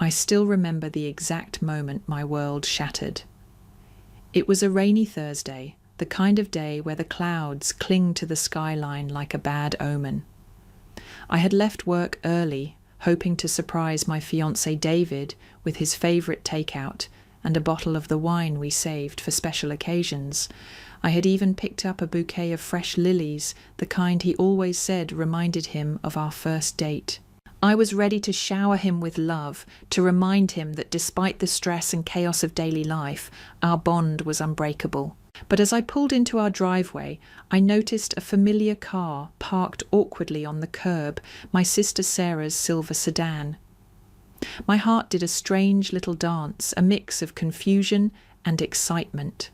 I still remember the exact moment my world shattered. It was a rainy Thursday, the kind of day where the clouds cling to the skyline like a bad omen. I had left work early, hoping to surprise my fiancé David with his favourite takeout and a bottle of the wine we saved for special occasions. I had even picked up a bouquet of fresh lilies, the kind he always said reminded him of our first date. I was ready to shower him with love, to remind him that despite the stress and chaos of daily life, our bond was unbreakable. But as I pulled into our driveway, I noticed a familiar car parked awkwardly on the curb, my sister Sarah's silver sedan. My heart did a strange little dance, a mix of confusion and excitement.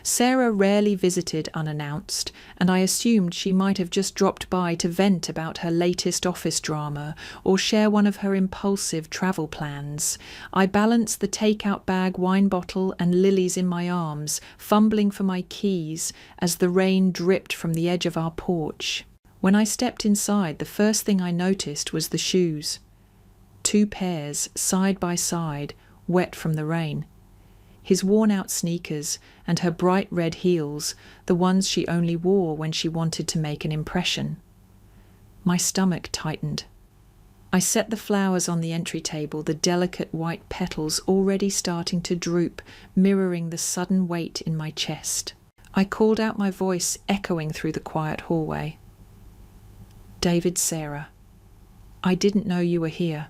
Sarah rarely visited unannounced, and I assumed she might have just dropped by to vent about her latest office drama or share one of her impulsive travel plans. I balanced the takeout bag, wine bottle, and lilies in my arms, fumbling for my keys as the rain dripped from the edge of our porch. When I stepped inside, the first thing I noticed was the shoes. 2 pairs, side by side, wet from the rain. His worn-out sneakers and her bright red heels, the ones she only wore when she wanted to make an impression. My stomach tightened. I set the flowers on the entry table, the delicate white petals already starting to droop, mirroring the sudden weight in my chest. I called out, my voice echoing through the quiet hallway. "David, Sarah, I didn't know you were here."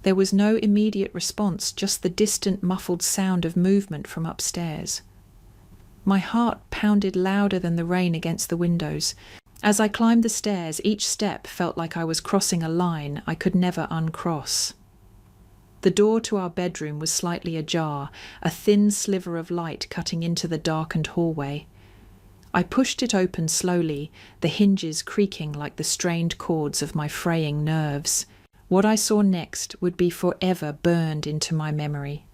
There was no immediate response, just the distant, muffled sound of movement from upstairs. My heart pounded louder than the rain against the windows. As I climbed the stairs, each step felt like I was crossing a line I could never uncross. The door to our bedroom was slightly ajar, a thin sliver of light cutting into the darkened hallway. I pushed it open slowly, the hinges creaking like the strained cords of my fraying nerves. What I saw next would be forever burned into my memory.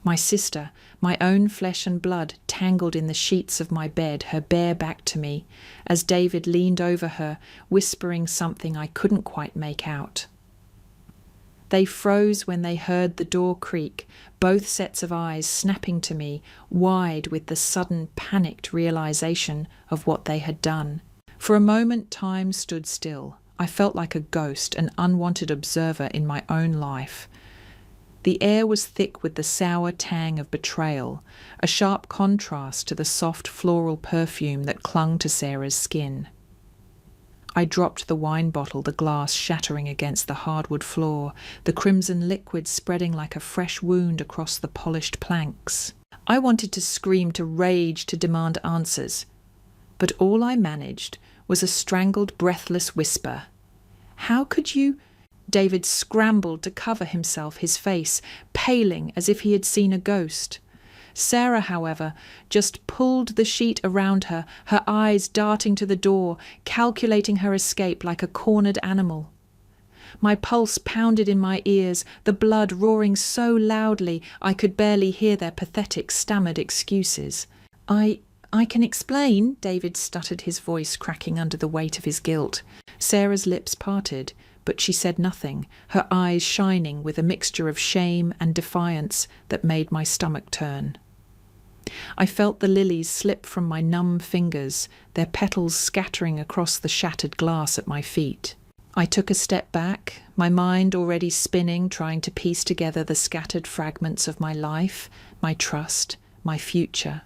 My sister, my own flesh and blood, tangled in the sheets of my bed, her bare back to me, as David leaned over her, whispering something I couldn't quite make out. They froze when they heard the door creak, both sets of eyes snapping to me, wide with the sudden, panicked realization of what they had done. For a moment, time stood still. I felt like a ghost, an unwanted observer in my own life. The air was thick with the sour tang of betrayal, a sharp contrast to the soft floral perfume that clung to Sarah's skin. I dropped the wine bottle, the glass shattering against the hardwood floor, the crimson liquid spreading like a fresh wound across the polished planks. I wanted to scream, to rage, to demand answers, but all I managed was a strangled, breathless whisper. "How could you—" David scrambled to cover himself, his face paling as if he had seen a ghost. Sarah, however, just pulled the sheet around her, her eyes darting to the door, calculating her escape like a cornered animal. My pulse pounded in my ears, the blood roaring so loudly I could barely hear their pathetic, stammered excuses. I can explain," David stuttered, his voice cracking under the weight of his guilt. Sarah's lips parted, but she said nothing, her eyes shining with a mixture of shame and defiance that made my stomach turn. I felt the lilies slip from my numb fingers, their petals scattering across the shattered glass at my feet. I took a step back, my mind already spinning, trying to piece together the scattered fragments of my life, my trust, my future.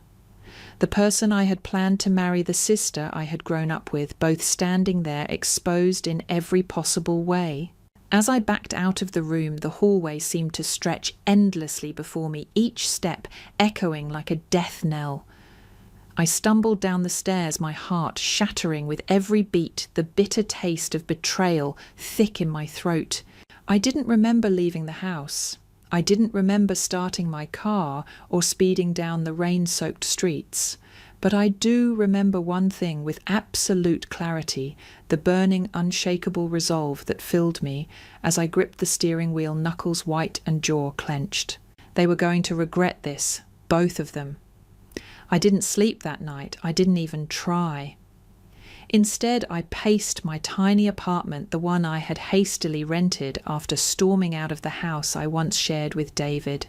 The person I had planned to marry, the sister I had grown up with, both standing there exposed in every possible way. As I backed out of the room, the hallway seemed to stretch endlessly before me, each step echoing like a death knell. I stumbled down the stairs, my heart shattering with every beat, the bitter taste of betrayal thick in my throat. I didn't remember leaving the house. I didn't remember starting my car or speeding down the rain-soaked streets. But I do remember one thing with absolute clarity, the burning, unshakable resolve that filled me as I gripped the steering wheel, knuckles white and jaw clenched. They were going to regret this, both of them. I didn't sleep that night. I didn't even try. Instead, I paced my tiny apartment, the one I had hastily rented after storming out of the house I once shared with David.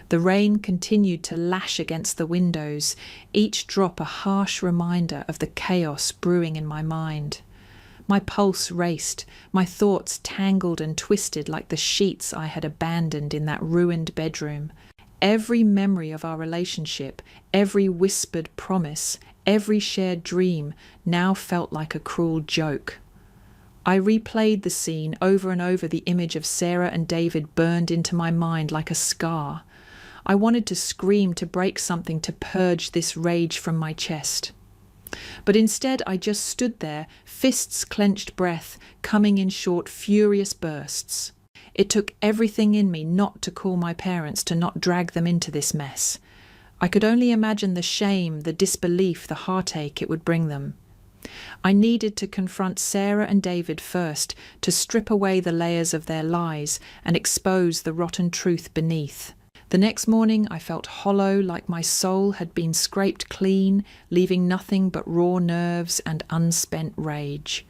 The rain continued to lash against the windows, each drop a harsh reminder of the chaos brewing in my mind. My pulse raced, my thoughts tangled and twisted like the sheets I had abandoned in that ruined bedroom. Every memory of our relationship, every whispered promise, every shared dream now felt like a cruel joke. I replayed the scene over and over, the image of Sarah and David burned into my mind like a scar. I wanted to scream, to break something, to purge this rage from my chest. But instead I just stood there, fists clenched, breath coming in short, furious bursts. It took everything in me not to call my parents, to not drag them into this mess. I could only imagine the shame, the disbelief, the heartache it would bring them. I needed to confront Sarah and David first, to strip away the layers of their lies and expose the rotten truth beneath. The next morning I felt hollow, like my soul had been scraped clean, leaving nothing but raw nerves and unspent rage.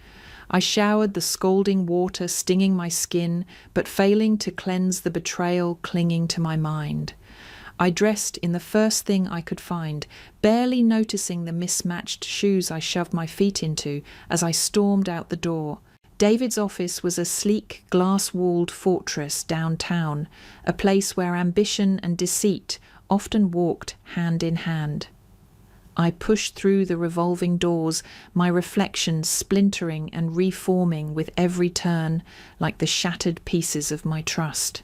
I showered the scalding water stinging my skin, but failing to cleanse the betrayal clinging to my mind. I dressed in the first thing I could find, barely noticing the mismatched shoes I shoved my feet into as I stormed out the door. David's office was a sleek, glass-walled fortress downtown, a place where ambition and deceit often walked hand in hand. I pushed through the revolving doors, my reflections splintering and reforming with every turn, like the shattered pieces of my trust.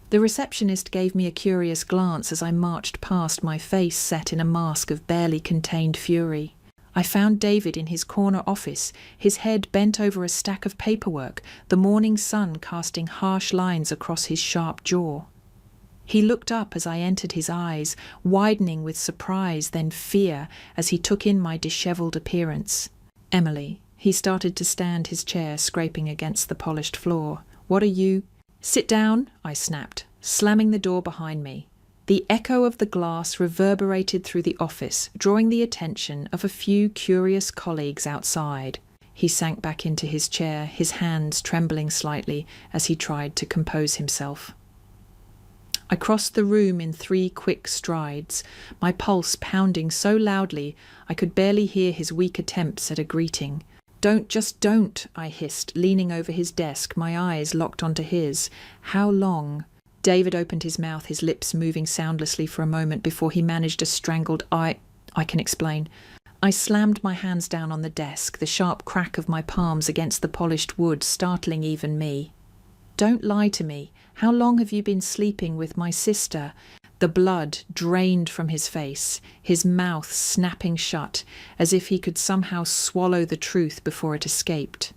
The receptionist gave me a curious glance as I marched past, my face set in a mask of barely contained fury. I found David in his corner office, his head bent over a stack of paperwork, the morning sun casting harsh lines across his sharp jaw. He looked up as I entered, his eyes widening with surprise, then fear, as he took in my dishevelled appearance. "Emily," he started to stand, his chair scraping against the polished floor. "What are you—" "Sit down," I snapped, slamming the door behind me. The echo of the glass reverberated through the office, drawing the attention of a few curious colleagues outside. He sank back into his chair, his hands trembling slightly as he tried to compose himself. I crossed the room in 3 quick strides, my pulse pounding so loudly I could barely hear his weak attempts at a greeting. Just don't," I hissed, leaning over his desk, my eyes locked onto his. "How long?" David opened his mouth, his lips moving soundlessly for a moment before he managed a strangled I can explain. I slammed my hands down on the desk, the sharp crack of my palms against the polished wood startling even me. "Don't lie to me. How long have you been sleeping with my sister?" The blood drained from his face, his mouth snapping shut, as if he could somehow swallow the truth before it escaped.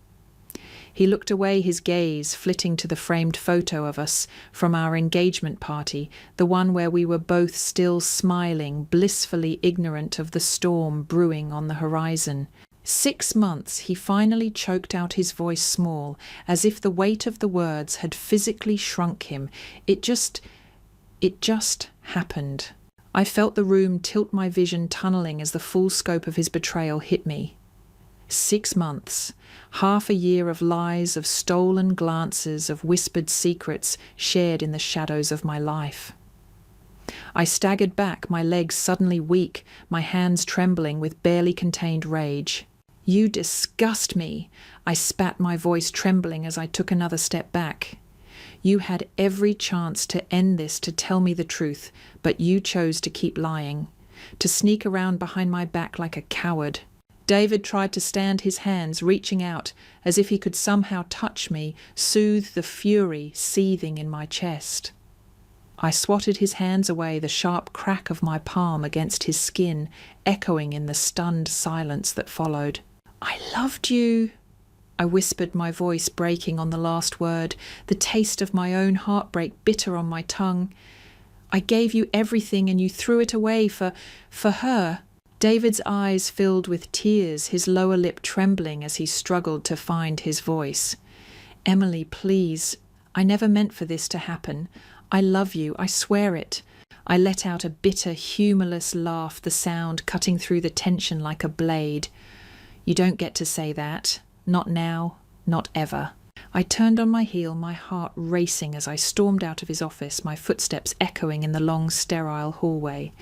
He looked away, his gaze flitting to the framed photo of us from our engagement party, the one where we were both still smiling, blissfully ignorant of the storm brewing on the horizon. 6 months, he finally choked out, his voice small, as if the weight of the words had physically shrunk him. It just happened. I felt the room tilt, my vision tunneling as the full scope of his betrayal hit me. 6 months, half a year of lies, of stolen glances, of whispered secrets shared in the shadows of my life. I staggered back, my legs suddenly weak, my hands trembling with barely contained rage. "You disgust me," I spat, my voice trembling as I took another step back. "You had every chance to end this, to tell me the truth, but you chose to keep lying, to sneak around behind my back like a coward." David tried to stand, his hands reaching out as if he could somehow touch me, soothe the fury seething in my chest. I swatted his hands away, the sharp crack of my palm against his skin echoing in the stunned silence that followed. "I loved you," I whispered, my voice breaking on the last word, the taste of my own heartbreak bitter on my tongue. "I gave you everything and you threw it away for her." David's eyes filled with tears, his lower lip trembling as he struggled to find his voice. "Emily, please. I never meant for this to happen. I love you, I swear it." I let out a bitter, humourless laugh, the sound cutting through the tension like a blade. You don't get to say that. Not now, not ever. I turned on my heel, my heart racing as I stormed out of his office, my footsteps echoing in the long, sterile hallway.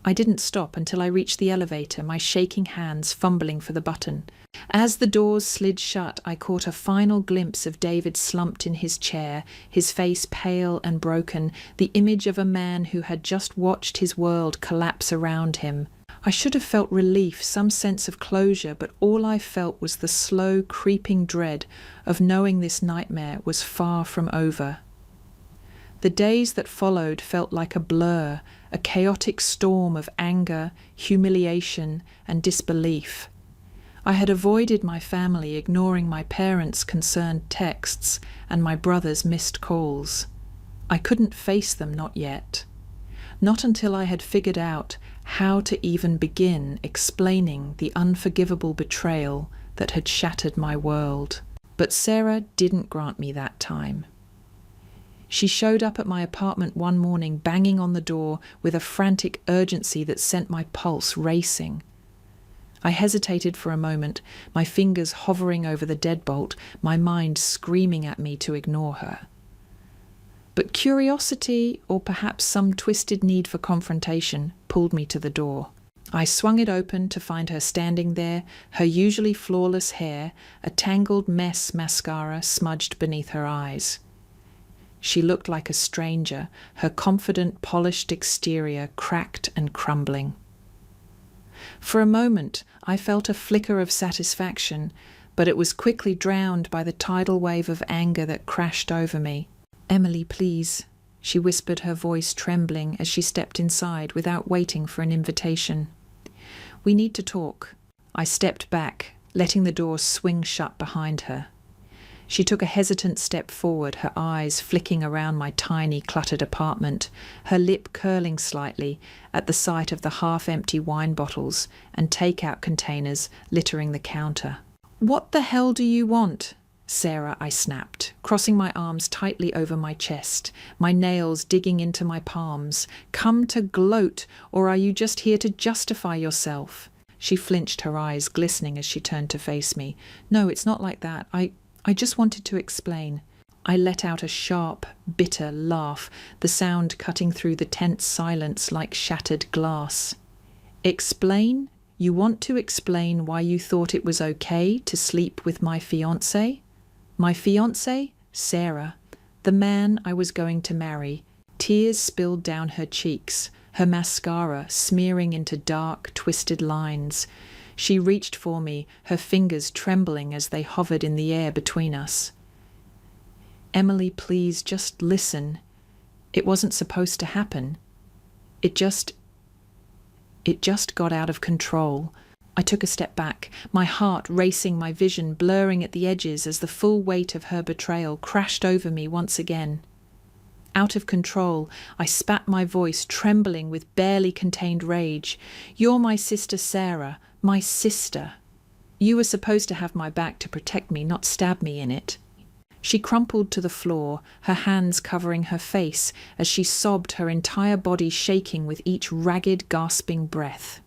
I didn't stop until I reached the elevator, my shaking hands fumbling for the button. As the doors slid shut, I caught a final glimpse of David slumped in his chair, his face pale and broken, the image of a man who had just watched his world collapse around him. I should have felt relief, some sense of closure, but all I felt was the slow, creeping dread of knowing this nightmare was far from over. The days that followed felt like a blur, a chaotic storm of anger, humiliation, and disbelief. I had avoided my family, ignoring my parents' concerned texts and my brother's missed calls. I couldn't face them, not yet. Not until I had figured out how to even begin explaining the unforgivable betrayal that had shattered my world. But Sarah didn't grant me that time. She showed up at my apartment one morning, banging on the door with a frantic urgency that sent my pulse racing. I hesitated for a moment, my fingers hovering over the deadbolt, my mind screaming at me to ignore her. But curiosity, or perhaps some twisted need for confrontation, pulled me to the door. I swung it open to find her standing there, her usually flawless hair, a tangled mess mascara smudged beneath her eyes. She looked like a stranger, her confident, polished exterior cracked and crumbling. For a moment, I felt a flicker of satisfaction, but it was quickly drowned by the tidal wave of anger that crashed over me. "Emily, please," she whispered, her voice trembling as she stepped inside without waiting for an invitation. "We need to talk." I stepped back, letting the door swing shut behind her. She took a hesitant step forward, her eyes flicking around my tiny, cluttered apartment, her lip curling slightly at the sight of the half-empty wine bottles and take-out containers littering the counter. "What the hell do you want?" "Sarah," I snapped, crossing my arms tightly over my chest, my nails digging into my palms. "Come to gloat, or are you just here to justify yourself?" She flinched, her eyes glistening as she turned to face me. "No, it's not like that. I just wanted to explain." I let out a sharp, bitter laugh, the sound cutting through the tense silence like shattered glass. "Explain? You want to explain why you thought it was okay to sleep with my fiancé? My fiancé? Sarah, the man I was going to marry." Tears spilled down her cheeks, her mascara smearing into dark, twisted lines. She reached for me, her fingers trembling as they hovered in the air between us. "Emily, please, just listen. It wasn't supposed to happen. It just got out of control." I took a step back, my heart racing, my vision blurring at the edges as the full weight of her betrayal crashed over me once again. Out of control, I spat my voice, trembling with barely contained rage. "You're my sister Sarah, my sister. You were supposed to have my back to protect me, not stab me in it." She crumpled to the floor, her hands covering her face as she sobbed, her entire body shaking with each ragged, gasping breath.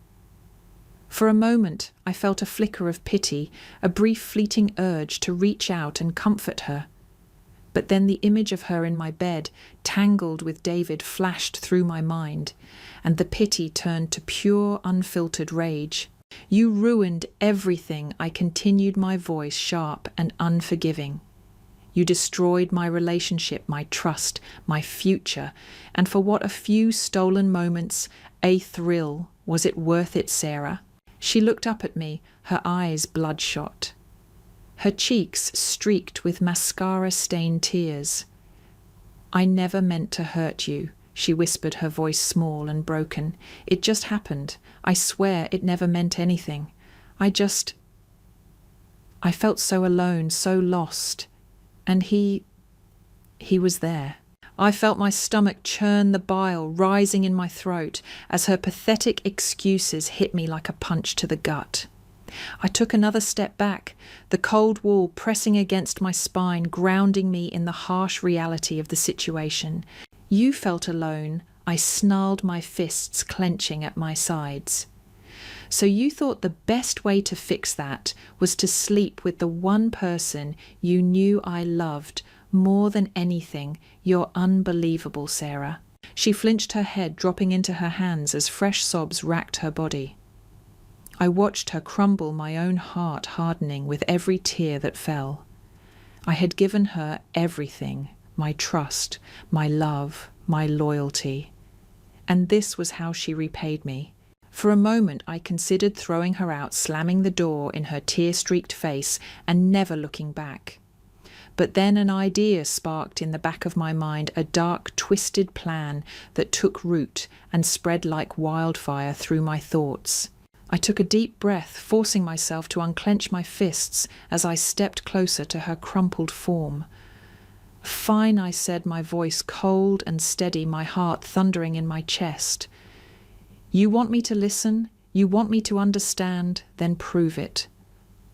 For a moment, I felt a flicker of pity, a brief fleeting urge to reach out and comfort her. But then the image of her in my bed, tangled with David, flashed through my mind, and the pity turned to pure, unfiltered rage. "You ruined everything," I continued, my voice sharp and unforgiving. "You destroyed my relationship, my trust, my future, and for what a few stolen moments, a thrill, was it worth it, Sarah?" She looked up at me, her eyes bloodshot. Her cheeks streaked with mascara-stained tears. "I never meant to hurt you," she whispered, her voice small and broken. "It just happened. I swear it never meant anything. I felt so alone, so lost. And he was there." I felt my stomach churn, the bile rising in my throat as her pathetic excuses hit me like a punch to the gut. I took another step back, the cold wall pressing against my spine, grounding me in the harsh reality of the situation. "You felt alone." I snarled, my fists clenching at my sides. So you thought the best way to fix that was to sleep with the one person you knew I loved more than anything. You're unbelievable, Sarah. She flinched her head, dropping into her hands as fresh sobs racked her body. I watched her crumble, my own heart hardening with every tear that fell. I had given her everything, my trust, my love, my loyalty. And this was how she repaid me. For a moment I considered throwing her out, slamming the door in her tear-streaked face and never looking back. But then an idea sparked in the back of my mind, a dark, twisted plan that took root and spread like wildfire through my thoughts. I took a deep breath, forcing myself to unclench my fists as I stepped closer to her crumpled form. "Fine," I said, my voice cold and steady, my heart thundering in my chest. "You want me to listen? You want me to understand? Then prove it.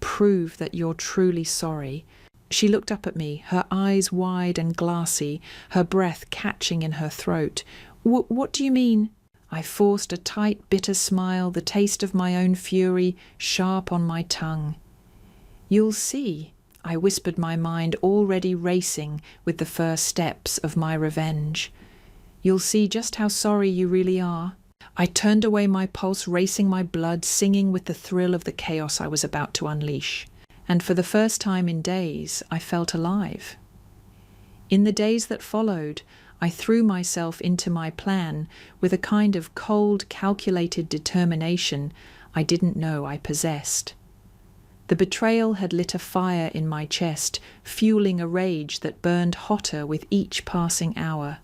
Prove that you're truly sorry." She looked up at me, her eyes wide and glassy, her breath catching in her throat. What do you mean?" I forced a tight, bitter smile, the taste of my own fury sharp on my tongue. "You'll see," I whispered, my mind already racing with the first steps of my revenge. "You'll see just how sorry you really are." I turned away, my pulse racing, my blood singing with the thrill of the chaos I was about to unleash. And for the first time in days, I felt alive. In the days that followed, I threw myself into my plan with a kind of cold, calculated determination I didn't know I possessed. The betrayal had lit a fire in my chest, fueling a rage that burned hotter with each passing hour.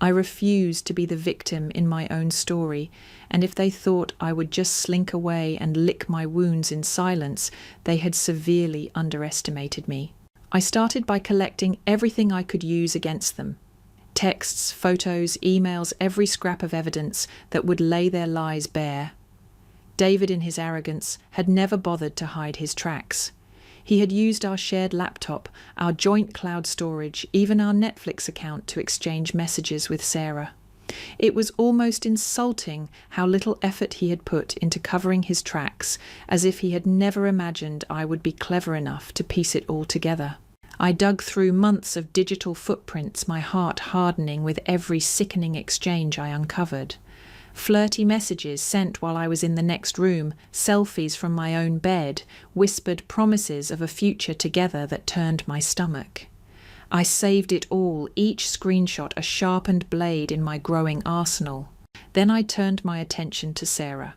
I refused to be the victim in my own story, and if they thought I would just slink away and lick my wounds in silence, they had severely underestimated me. I started by collecting everything I could use against them. Texts, photos, emails, every scrap of evidence that would lay their lies bare. David, in his arrogance, had never bothered to hide his tracks. He had used our shared laptop, our joint cloud storage, even our Netflix account to exchange messages with Sarah. It was almost insulting how little effort he had put into covering his tracks, as if he had never imagined I would be clever enough to piece it all together. I dug through months of digital footprints, my heart hardening with every sickening exchange I uncovered. Flirty messages sent while I was in the next room, selfies from my own bed, whispered promises of a future together that turned my stomach. I saved it all, each screenshot a sharpened blade in my growing arsenal. Then I turned my attention to Sarah.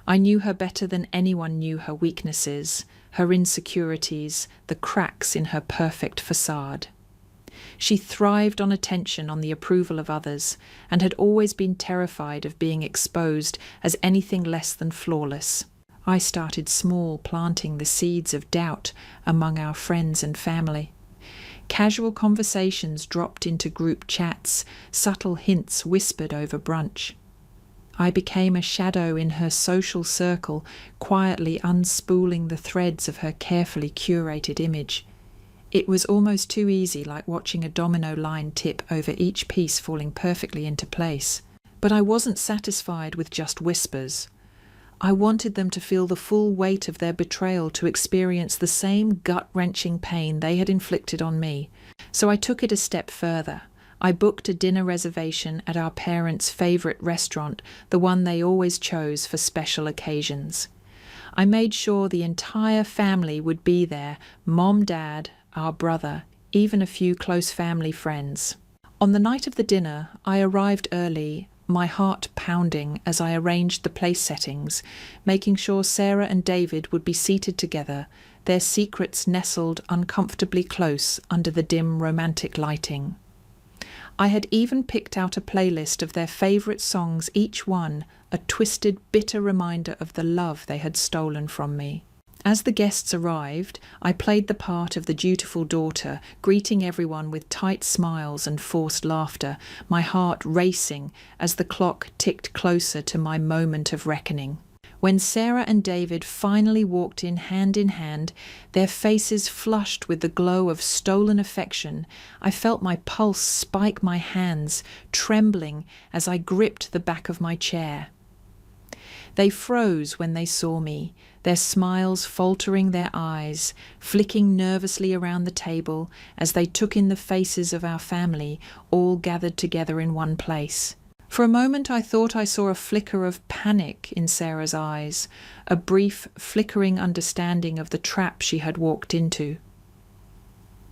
I knew her better than anyone knew her weaknesses, her insecurities, the cracks in her perfect facade. She thrived on attention, on the approval of others, and had always been terrified of being exposed as anything less than flawless. I started small, planting the seeds of doubt among our friends and family. Casual conversations dropped into group chats, subtle hints whispered over brunch. I became a shadow in her social circle, quietly unspooling the threads of her carefully curated image. It was almost too easy, like watching a domino line tip over each piece falling perfectly into place. But I wasn't satisfied with just whispers. I wanted them to feel the full weight of their betrayal, to experience the same gut-wrenching pain they had inflicted on me. So I took it a step further. I booked a dinner reservation at our parents' favourite restaurant, the one they always chose for special occasions. I made sure the entire family would be there, Mom, Dad, our brother, even a few close family friends. On the night of the dinner, I arrived early, my heart pounding as I arranged the place settings, making sure Sarah and David would be seated together, their secrets nestled uncomfortably close under the dim romantic lighting. I had even picked out a playlist of their favourite songs, each one a twisted, bitter reminder of the love they had stolen from me. As the guests arrived, I played the part of the dutiful daughter, greeting everyone with tight smiles and forced laughter, my heart racing as the clock ticked closer to my moment of reckoning. When Sarah and David finally walked in hand, their faces flushed with the glow of stolen affection, I felt my pulse spike, my hands trembling as I gripped the back of my chair. They froze when they saw me, their smiles faltering their eyes, flicking nervously around the table as they took in the faces of our family, all gathered together in one place. For a moment I thought I saw a flicker of panic in Sarah's eyes, a brief, flickering understanding of the trap she had walked into.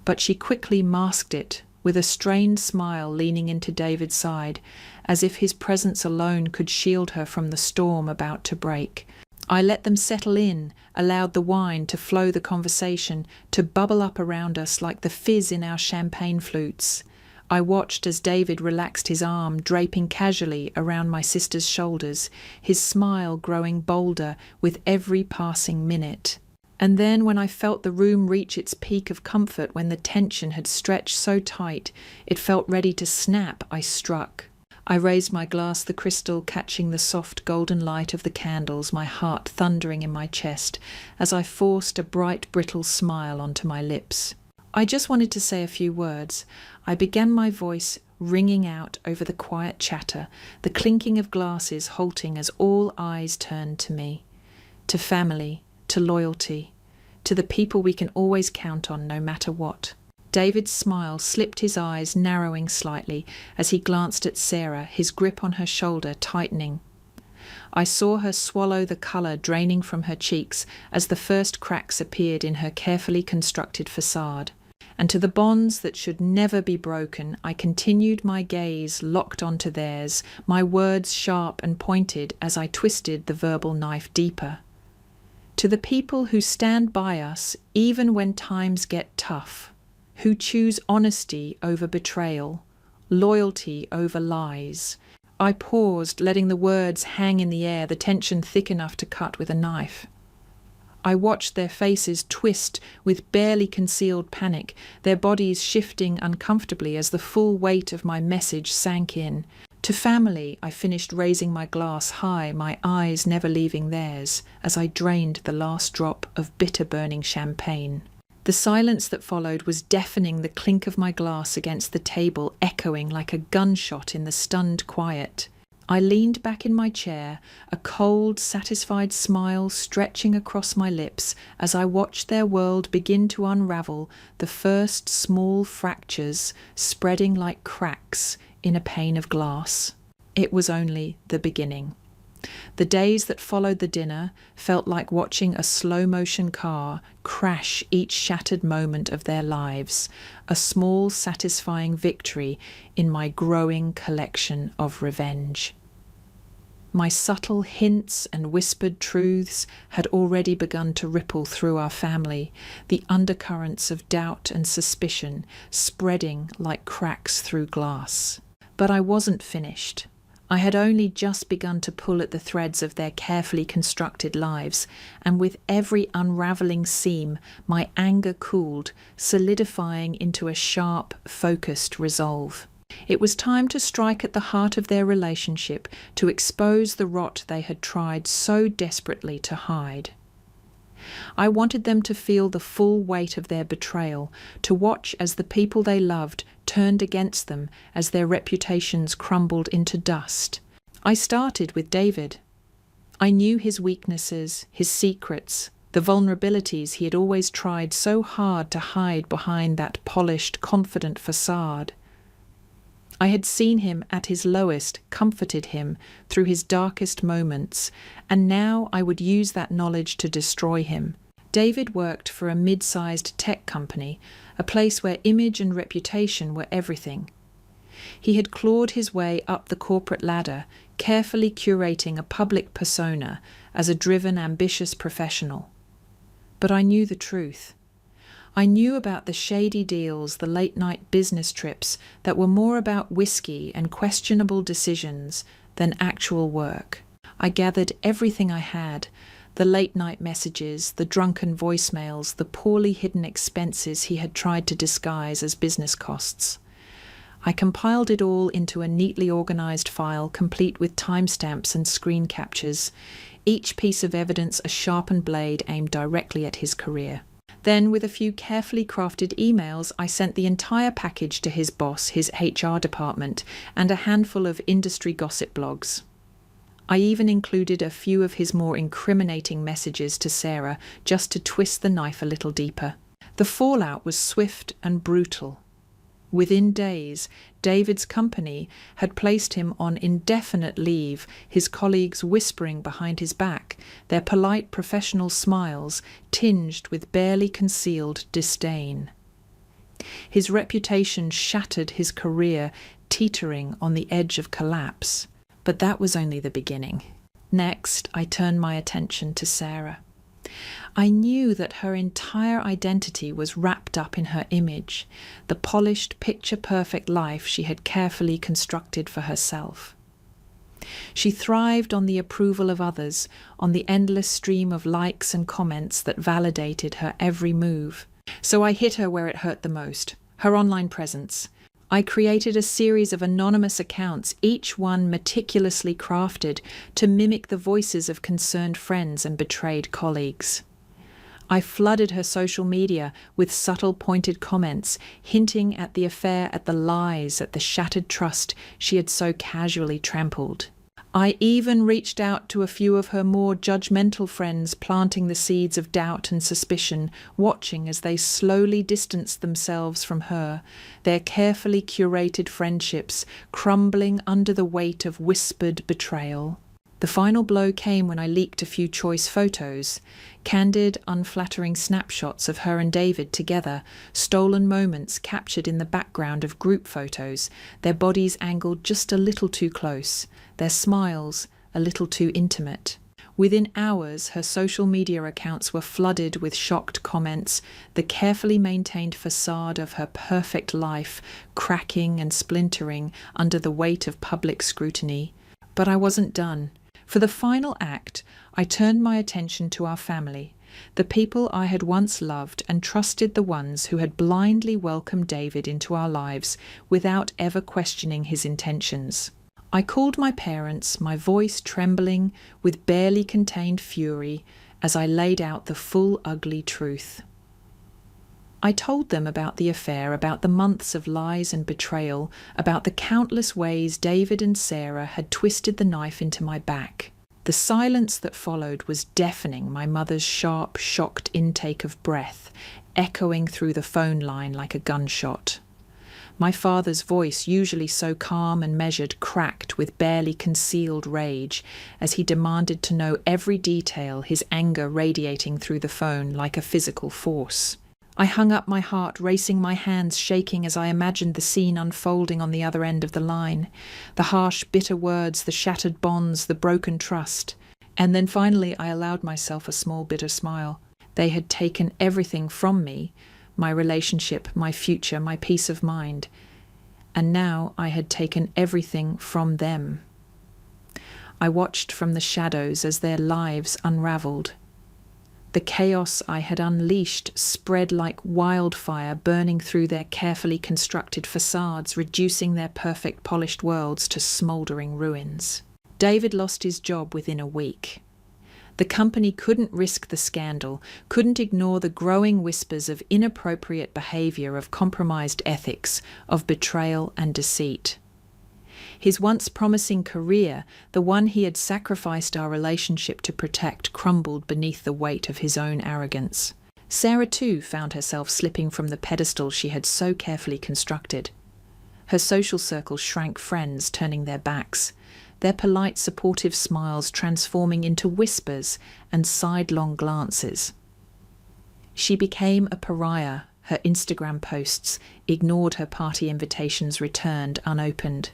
But she quickly masked it, with a strained smile leaning into David's side, as if his presence alone could shield her from the storm about to break. I let them settle in, allowed the wine to flow the conversation, to bubble up around us like the fizz in our champagne flutes. I watched as David relaxed his arm, draping casually around my sister's shoulders, his smile growing bolder with every passing minute. And then when I felt the room reach its peak of comfort, when the tension had stretched so tight it felt ready to snap, I struck. I raised my glass, the crystal catching the soft golden light of the candles, my heart thundering in my chest as I forced a bright, brittle smile onto my lips. I just wanted to say a few words. I began, my voice ringing out over the quiet chatter, the clinking of glasses halting as all eyes turned to me. To family, to loyalty, to the people we can always count on no matter what. David's smile slipped, his eyes narrowing slightly as he glanced at Sarah, his grip on her shoulder tightening. I saw her swallow the colour draining from her cheeks as the first cracks appeared in her carefully constructed facade. And to the bonds that should never be broken, I continued, my gaze locked onto theirs, my words sharp and pointed as I twisted the verbal knife deeper. To the people who stand by us even when times get tough, who choose honesty over betrayal, loyalty over lies. I paused, letting the words hang in the air, the tension thick enough to cut with a knife. I watched their faces twist with barely concealed panic, their bodies shifting uncomfortably as the full weight of my message sank in. To family, I finished raising my glass high, my eyes never leaving theirs, as I drained the last drop of bitter-burning champagne. The silence that followed was deafening, the clink of my glass against the table echoing like a gunshot in the stunned quiet. I leaned back in my chair, a cold, satisfied smile stretching across my lips as I watched their world begin to unravel, the first small fractures spreading like cracks in a pane of glass. It was only the beginning. The days that followed the dinner felt like watching a slow-motion car crash each shattered moment of their lives, a small, satisfying victory in my growing collection of revenge. My subtle hints and whispered truths had already begun to ripple through our family, the undercurrents of doubt and suspicion spreading like cracks through glass. But I wasn't finished. I had only just begun to pull at the threads of their carefully constructed lives, and with every unravelling seam, my anger cooled, solidifying into a sharp, focused resolve. It was time to strike at the heart of their relationship, to expose the rot they had tried so desperately to hide. I wanted them to feel the full weight of their betrayal, to watch as the people they loved turned against them as their reputations crumbled into dust. I started with David. I knew his weaknesses, his secrets, the vulnerabilities he had always tried so hard to hide behind that polished, confident facade. I had seen him at his lowest, comforted him through his darkest moments, and now I would use that knowledge to destroy him. David worked for a mid-sized tech company, a place where image and reputation were everything. He had clawed his way up the corporate ladder, carefully curating a public persona as a driven, ambitious professional. But I knew the truth. I knew about the shady deals, the late-night business trips that were more about whiskey and questionable decisions than actual work. I gathered everything I had, the late-night messages, the drunken voicemails, the poorly hidden expenses he had tried to disguise as business costs. I compiled it all into a neatly organised file complete with timestamps and screen captures, each piece of evidence a sharpened blade aimed directly at his career. Then, with a few carefully crafted emails, I sent the entire package to his boss, his HR department, and a handful of industry gossip blogs. I even included a few of his more incriminating messages to Sarah just to twist the knife a little deeper. The fallout was swift and brutal. Within days, David's company had placed him on indefinite leave, his colleagues whispering behind his back, their polite professional smiles tinged with barely concealed disdain. His reputation shattered, his career teetering on the edge of collapse. But that was only the beginning. Next, I turned my attention to Sarah. I knew that her entire identity was wrapped up in her image, the polished, picture-perfect life she had carefully constructed for herself. She thrived on the approval of others, on the endless stream of likes and comments that validated her every move. So I hit her where it hurt the most, her online presence. I created a series of anonymous accounts, each one meticulously crafted to mimic the voices of concerned friends and betrayed colleagues. I flooded her social media with subtle pointed comments, hinting at the affair, at the lies, at the shattered trust she had so casually trampled. I even reached out to a few of her more judgmental friends, planting the seeds of doubt and suspicion, watching as they slowly distanced themselves from her, their carefully curated friendships crumbling under the weight of whispered betrayal. The final blow came when I leaked a few choice photos, candid, unflattering snapshots of her and David together, stolen moments captured in the background of group photos, their bodies angled just a little too close, their smiles a little too intimate. Within hours, her social media accounts were flooded with shocked comments, the carefully maintained facade of her perfect life cracking and splintering under the weight of public scrutiny. But I wasn't done. For the final act, I turned my attention to our family, the people I had once loved and trusted, the ones who had blindly welcomed David into our lives without ever questioning his intentions. I called my parents, my voice trembling with barely contained fury, as I laid out the full ugly truth. I told them about the affair, about the months of lies and betrayal, about the countless ways David and Sarah had twisted the knife into my back. The silence that followed was deafening, my mother's sharp, shocked intake of breath, echoing through the phone line like a gunshot. My father's voice, usually so calm and measured, cracked with barely concealed rage as he demanded to know every detail, his anger radiating through the phone like a physical force. I hung up my heart, racing, my hands shaking as I imagined the scene unfolding on the other end of the line. The harsh, bitter words, the shattered bonds, the broken trust. And then finally I allowed myself a small bitter smile. They had taken everything from me, my relationship, my future, my peace of mind. And now I had taken everything from them. I watched from the shadows as their lives unravelled. The chaos I had unleashed spread like wildfire, burning through their carefully constructed facades, reducing their perfect polished worlds to smouldering ruins. David lost his job within a week. The company couldn't risk the scandal, couldn't ignore the growing whispers of inappropriate behaviour, of compromised ethics, of betrayal and deceit. His once promising career, the one he had sacrificed our relationship to protect, crumbled beneath the weight of his own arrogance. Sarah, too, found herself slipping from the pedestal she had so carefully constructed. Her social circle shrank, friends turning their backs, their polite, supportive smiles transforming into whispers and sidelong glances. She became a pariah. Her Instagram posts ignored, her party invitations returned unopened.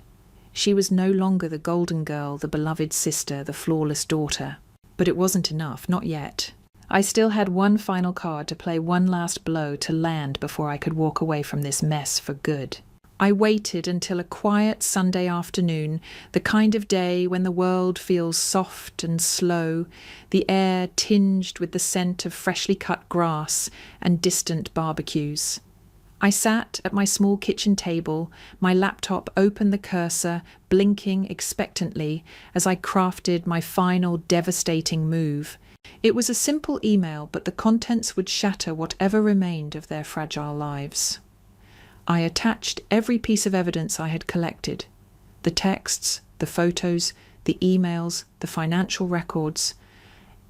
She was no longer the golden girl, the beloved sister, the flawless daughter. But it wasn't enough, not yet. I still had one final card to play, one last blow to land before I could walk away from this mess for good. I waited until a quiet Sunday afternoon, the kind of day when the world feels soft and slow, the air tinged with the scent of freshly cut grass and distant barbecues. I sat at my small kitchen table, my laptop open, the cursor blinking expectantly as I crafted my final devastating move. It was a simple email, but the contents would shatter whatever remained of their fragile lives. I attached every piece of evidence I had collected: the texts, the photos, the emails, the financial records,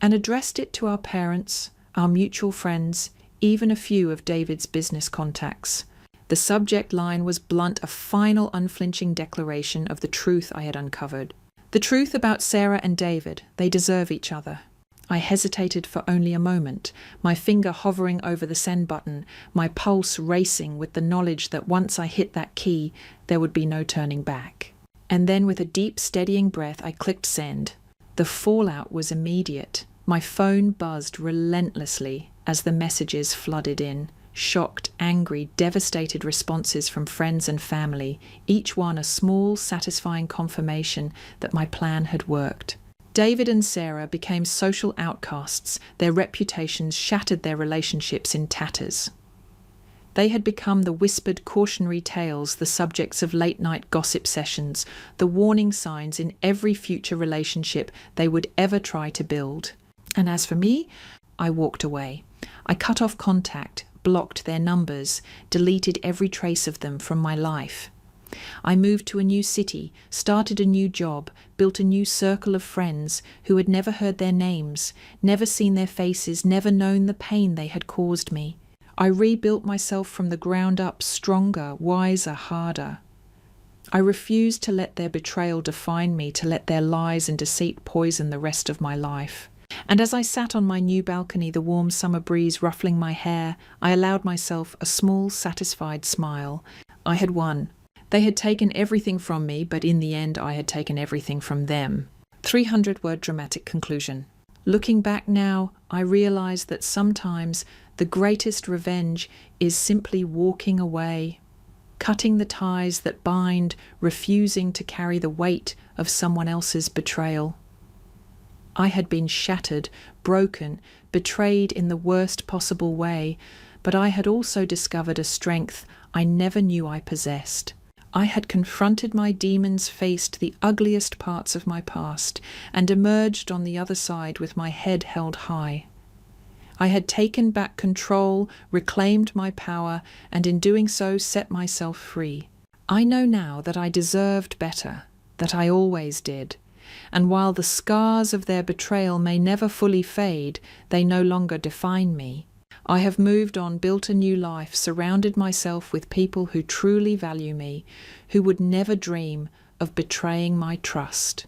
and addressed it to our parents, our mutual friends, even a few of David's business contacts. The subject line was blunt, a final unflinching declaration of the truth I had uncovered. The truth about Sarah and David. They deserve each other. I hesitated for only a moment, my finger hovering over the send button, my pulse racing with the knowledge that once I hit that key, there would be no turning back. And then with a deep, steadying breath, I clicked send. The fallout was immediate. My phone buzzed relentlessly as the messages flooded in. Shocked, angry, devastated responses from friends and family, each one a small, satisfying confirmation that my plan had worked. David and Sarah became social outcasts. Their reputations shattered, their relationships in tatters. They had become the whispered cautionary tales, the subjects of late-night gossip sessions, the warning signs in every future relationship they would ever try to build. And as for me, I walked away. I cut off contact, blocked their numbers, deleted every trace of them from my life. I moved to a new city, started a new job, built a new circle of friends who had never heard their names, never seen their faces, never known the pain they had caused me. I rebuilt myself from the ground up, stronger, wiser, harder. I refused to let their betrayal define me, to let their lies and deceit poison the rest of my life. And as I sat on my new balcony, the warm summer breeze ruffling my hair, I allowed myself a small, satisfied smile. I had won. They had taken everything from me, but in the end I had taken everything from them. 300-word dramatic conclusion. Looking back now, I realize that sometimes the greatest revenge is simply walking away, cutting the ties that bind, refusing to carry the weight of someone else's betrayal. I had been shattered, broken, betrayed in the worst possible way, but I had also discovered a strength I never knew I possessed. I had confronted my demons, faced the ugliest parts of my past, and emerged on the other side with my head held high. I had taken back control, reclaimed my power, and in doing so set myself free. I know now that I deserved better, that I always did. And while the scars of their betrayal may never fully fade, they no longer define me. I have moved on, built a new life, surrounded myself with people who truly value me, who would never dream of betraying my trust.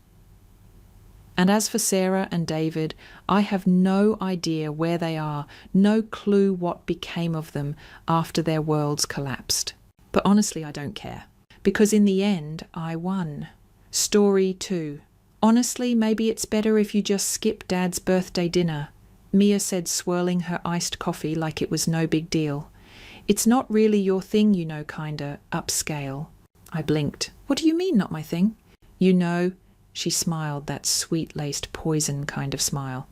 And as for Sarah and David, I have no idea where they are, no clue what became of them after their worlds collapsed. But honestly, I don't care, because in the end, I won. Story 2. Honestly, maybe it's better if you just skip Dad's birthday dinner, Mia said, swirling her iced coffee like it was no big deal. It's not really your thing, you know, kinda upscale. I blinked. What do you mean, not my thing? You know, she smiled, that sweet-laced poison kind of smile.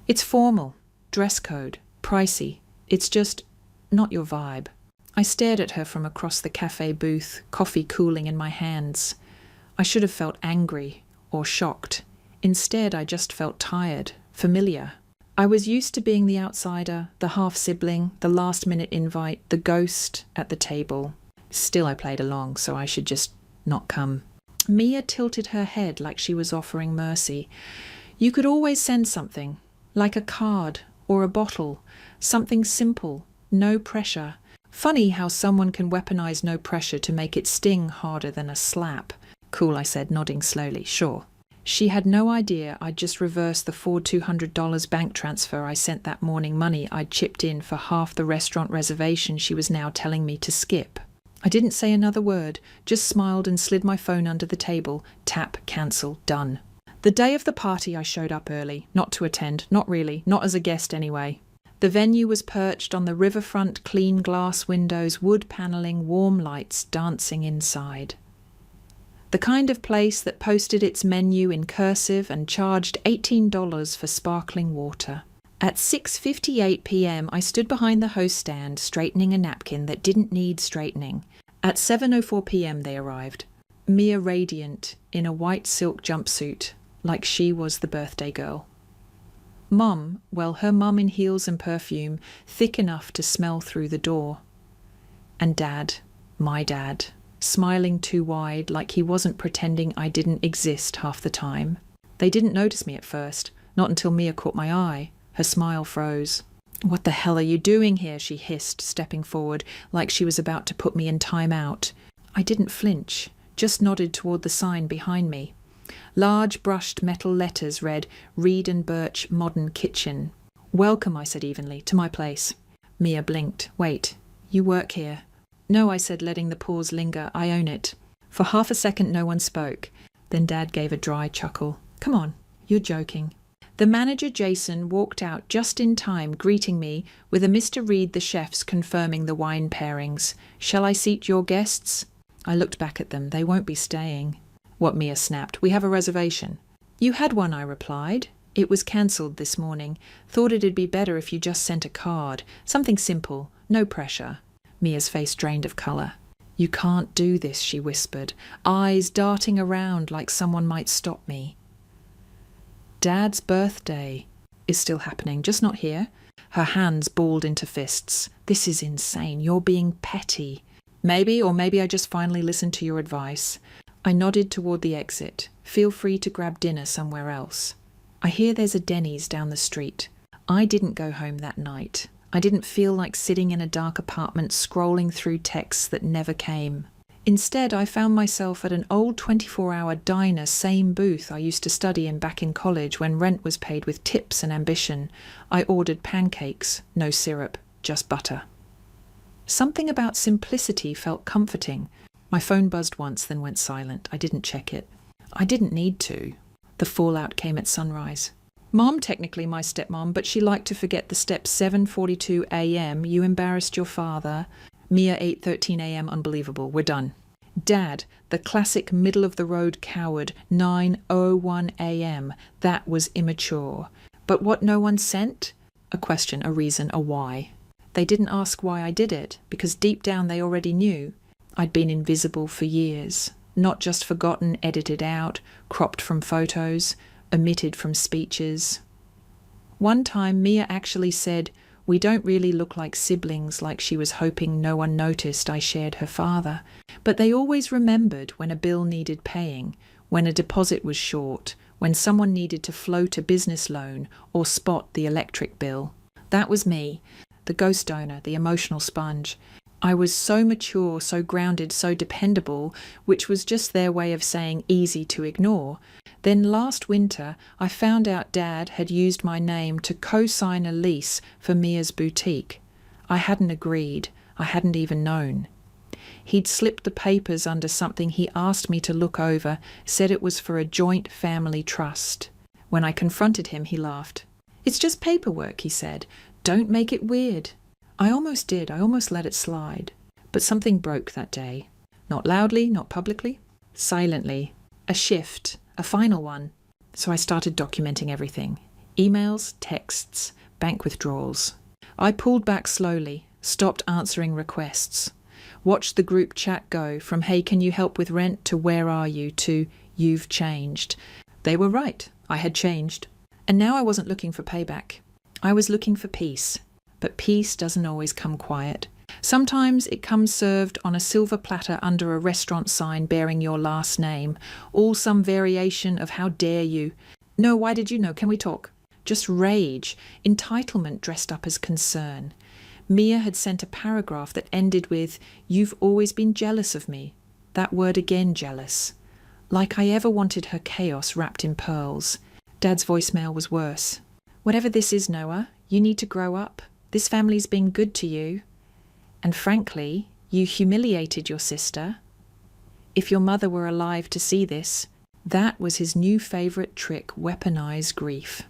It's formal, dress code, pricey. It's just not your vibe. I stared at her from across the cafe booth, coffee cooling in my hands. I should have felt angry or shocked. Instead, I just felt tired, familiar. I was used to being the outsider, the half-sibling, the last-minute invite, the ghost at the table. Still, I played along, so I should just not come. Mia tilted her head like she was offering mercy. You could always send something, like a card or a bottle, something simple, no pressure. Funny how someone can weaponize no pressure to make it sting harder than a slap. Cool, I said, nodding slowly. Sure. She had no idea I'd just reversed the $200 bank transfer I sent that morning, money I'd chipped in for half the restaurant reservation she was now telling me to skip. I didn't say another word, just smiled and slid my phone under the table. Tap, cancel, done. The day of the party I showed up early, not to attend, not really, not as a guest anyway. The venue was perched on the riverfront, clean glass windows, wood panelling, warm lights dancing inside. The kind of place that posted its menu in cursive and charged $18 for sparkling water. At 6:58 p.m. I stood behind the host stand, straightening a napkin that didn't need straightening. At 7:04 p.m. they arrived. Mia radiant, in a white silk jumpsuit, like she was the birthday girl. Mum, well, her mum in heels and perfume, thick enough to smell through the door. And Dad, my dad, smiling too wide like he wasn't pretending I didn't exist half the time. They didn't notice me at first, not until Mia caught my eye. Her smile froze. "What the hell are you doing here?" she hissed, stepping forward like she was about to put me in time out. I didn't flinch, just nodded toward the sign behind me. Large brushed metal letters read, "Reed and Birch Modern Kitchen." "Welcome," I said evenly, "to my place." Mia blinked. "Wait, you work here?" "No," I said, letting the pause linger. "I own it." For half a second no one spoke. Then Dad gave a dry chuckle. "Come on, you're joking." The manager, Jason, walked out just in time, greeting me with a "Mr. Reed, the chef's confirming the wine pairings. Shall I seat your guests?" I looked back at them. "They won't be staying." "What?" Mia snapped. "We have a reservation." "You had one," I replied. "It was cancelled this morning. Thought it'd be better if you just sent a card. Something simple. No pressure." Mia's face drained of colour. "You can't do this," she whispered, eyes darting around like someone might stop me. "Dad's birthday is still happening, just not here." Her hands balled into fists. "This is insane. You're being petty." "Maybe, or maybe I just finally listened to your advice." I nodded toward the exit. "Feel free to grab dinner somewhere else." "I hear there's a Denny's down the street." I didn't go home that night. I didn't feel like sitting in a dark apartment scrolling through texts that never came. Instead, I found myself at an old 24-hour diner, same booth I used to study in back in college when rent was paid with tips and ambition. I ordered pancakes, no syrup, just butter. Something about simplicity felt comforting. My phone buzzed once, then went silent. I didn't check it. I didn't need to. The fallout came at sunrise. "Mom, technically my stepmom, but she liked to forget the step 7:42 a.m. You embarrassed your father." Mia 8:13 a.m. Unbelievable. We're done. "Dad, the classic middle-of-the-road coward, 9:01 a.m. That was immature." But what no one sent? A question, a reason, a why. They didn't ask why I did it, because deep down they already knew. I'd been invisible for years. Not just forgotten, edited out, cropped from photos, omitted from speeches. One time Mia actually said, "We don't really look like siblings," like she was hoping no one noticed I shared her father. But they always remembered when a bill needed paying, when a deposit was short, when someone needed to float a business loan or spot the electric bill. That was me, the ghost donor, the emotional sponge. I was so mature, so grounded, so dependable, which was just their way of saying easy to ignore. Then last winter, I found out Dad had used my name to co-sign a lease for Mia's boutique. I hadn't agreed. I hadn't even known. He'd slipped the papers under something he asked me to look over, said it was for a joint family trust. When I confronted him, he laughed. "It's just paperwork," he said. "Don't make it weird." I almost did. I almost let it slide. But something broke that day. Not loudly, not publicly. Silently. A shift. A final one. So I started documenting everything. Emails, texts, bank withdrawals. I pulled back slowly, stopped answering requests. Watched the group chat go from "Hey, can you help with rent?" to "Where are you?" to "You've changed." They were right. I had changed. And now I wasn't looking for payback. I was looking for peace. But peace doesn't always come quiet. Sometimes it comes served on a silver platter under a restaurant sign bearing your last name, all some variation of "How dare you?" "No, why did you know? Can we talk?" Just rage, entitlement dressed up as concern. Mia had sent a paragraph that ended with, "You've always been jealous of me." That word again, jealous. Like I ever wanted her chaos wrapped in pearls. Dad's voicemail was worse. "Whatever this is, Noah, you need to grow up. This family's been good to you. And frankly, you humiliated your sister. If your mother were alive to see this," that was his new favourite trick, weaponize grief.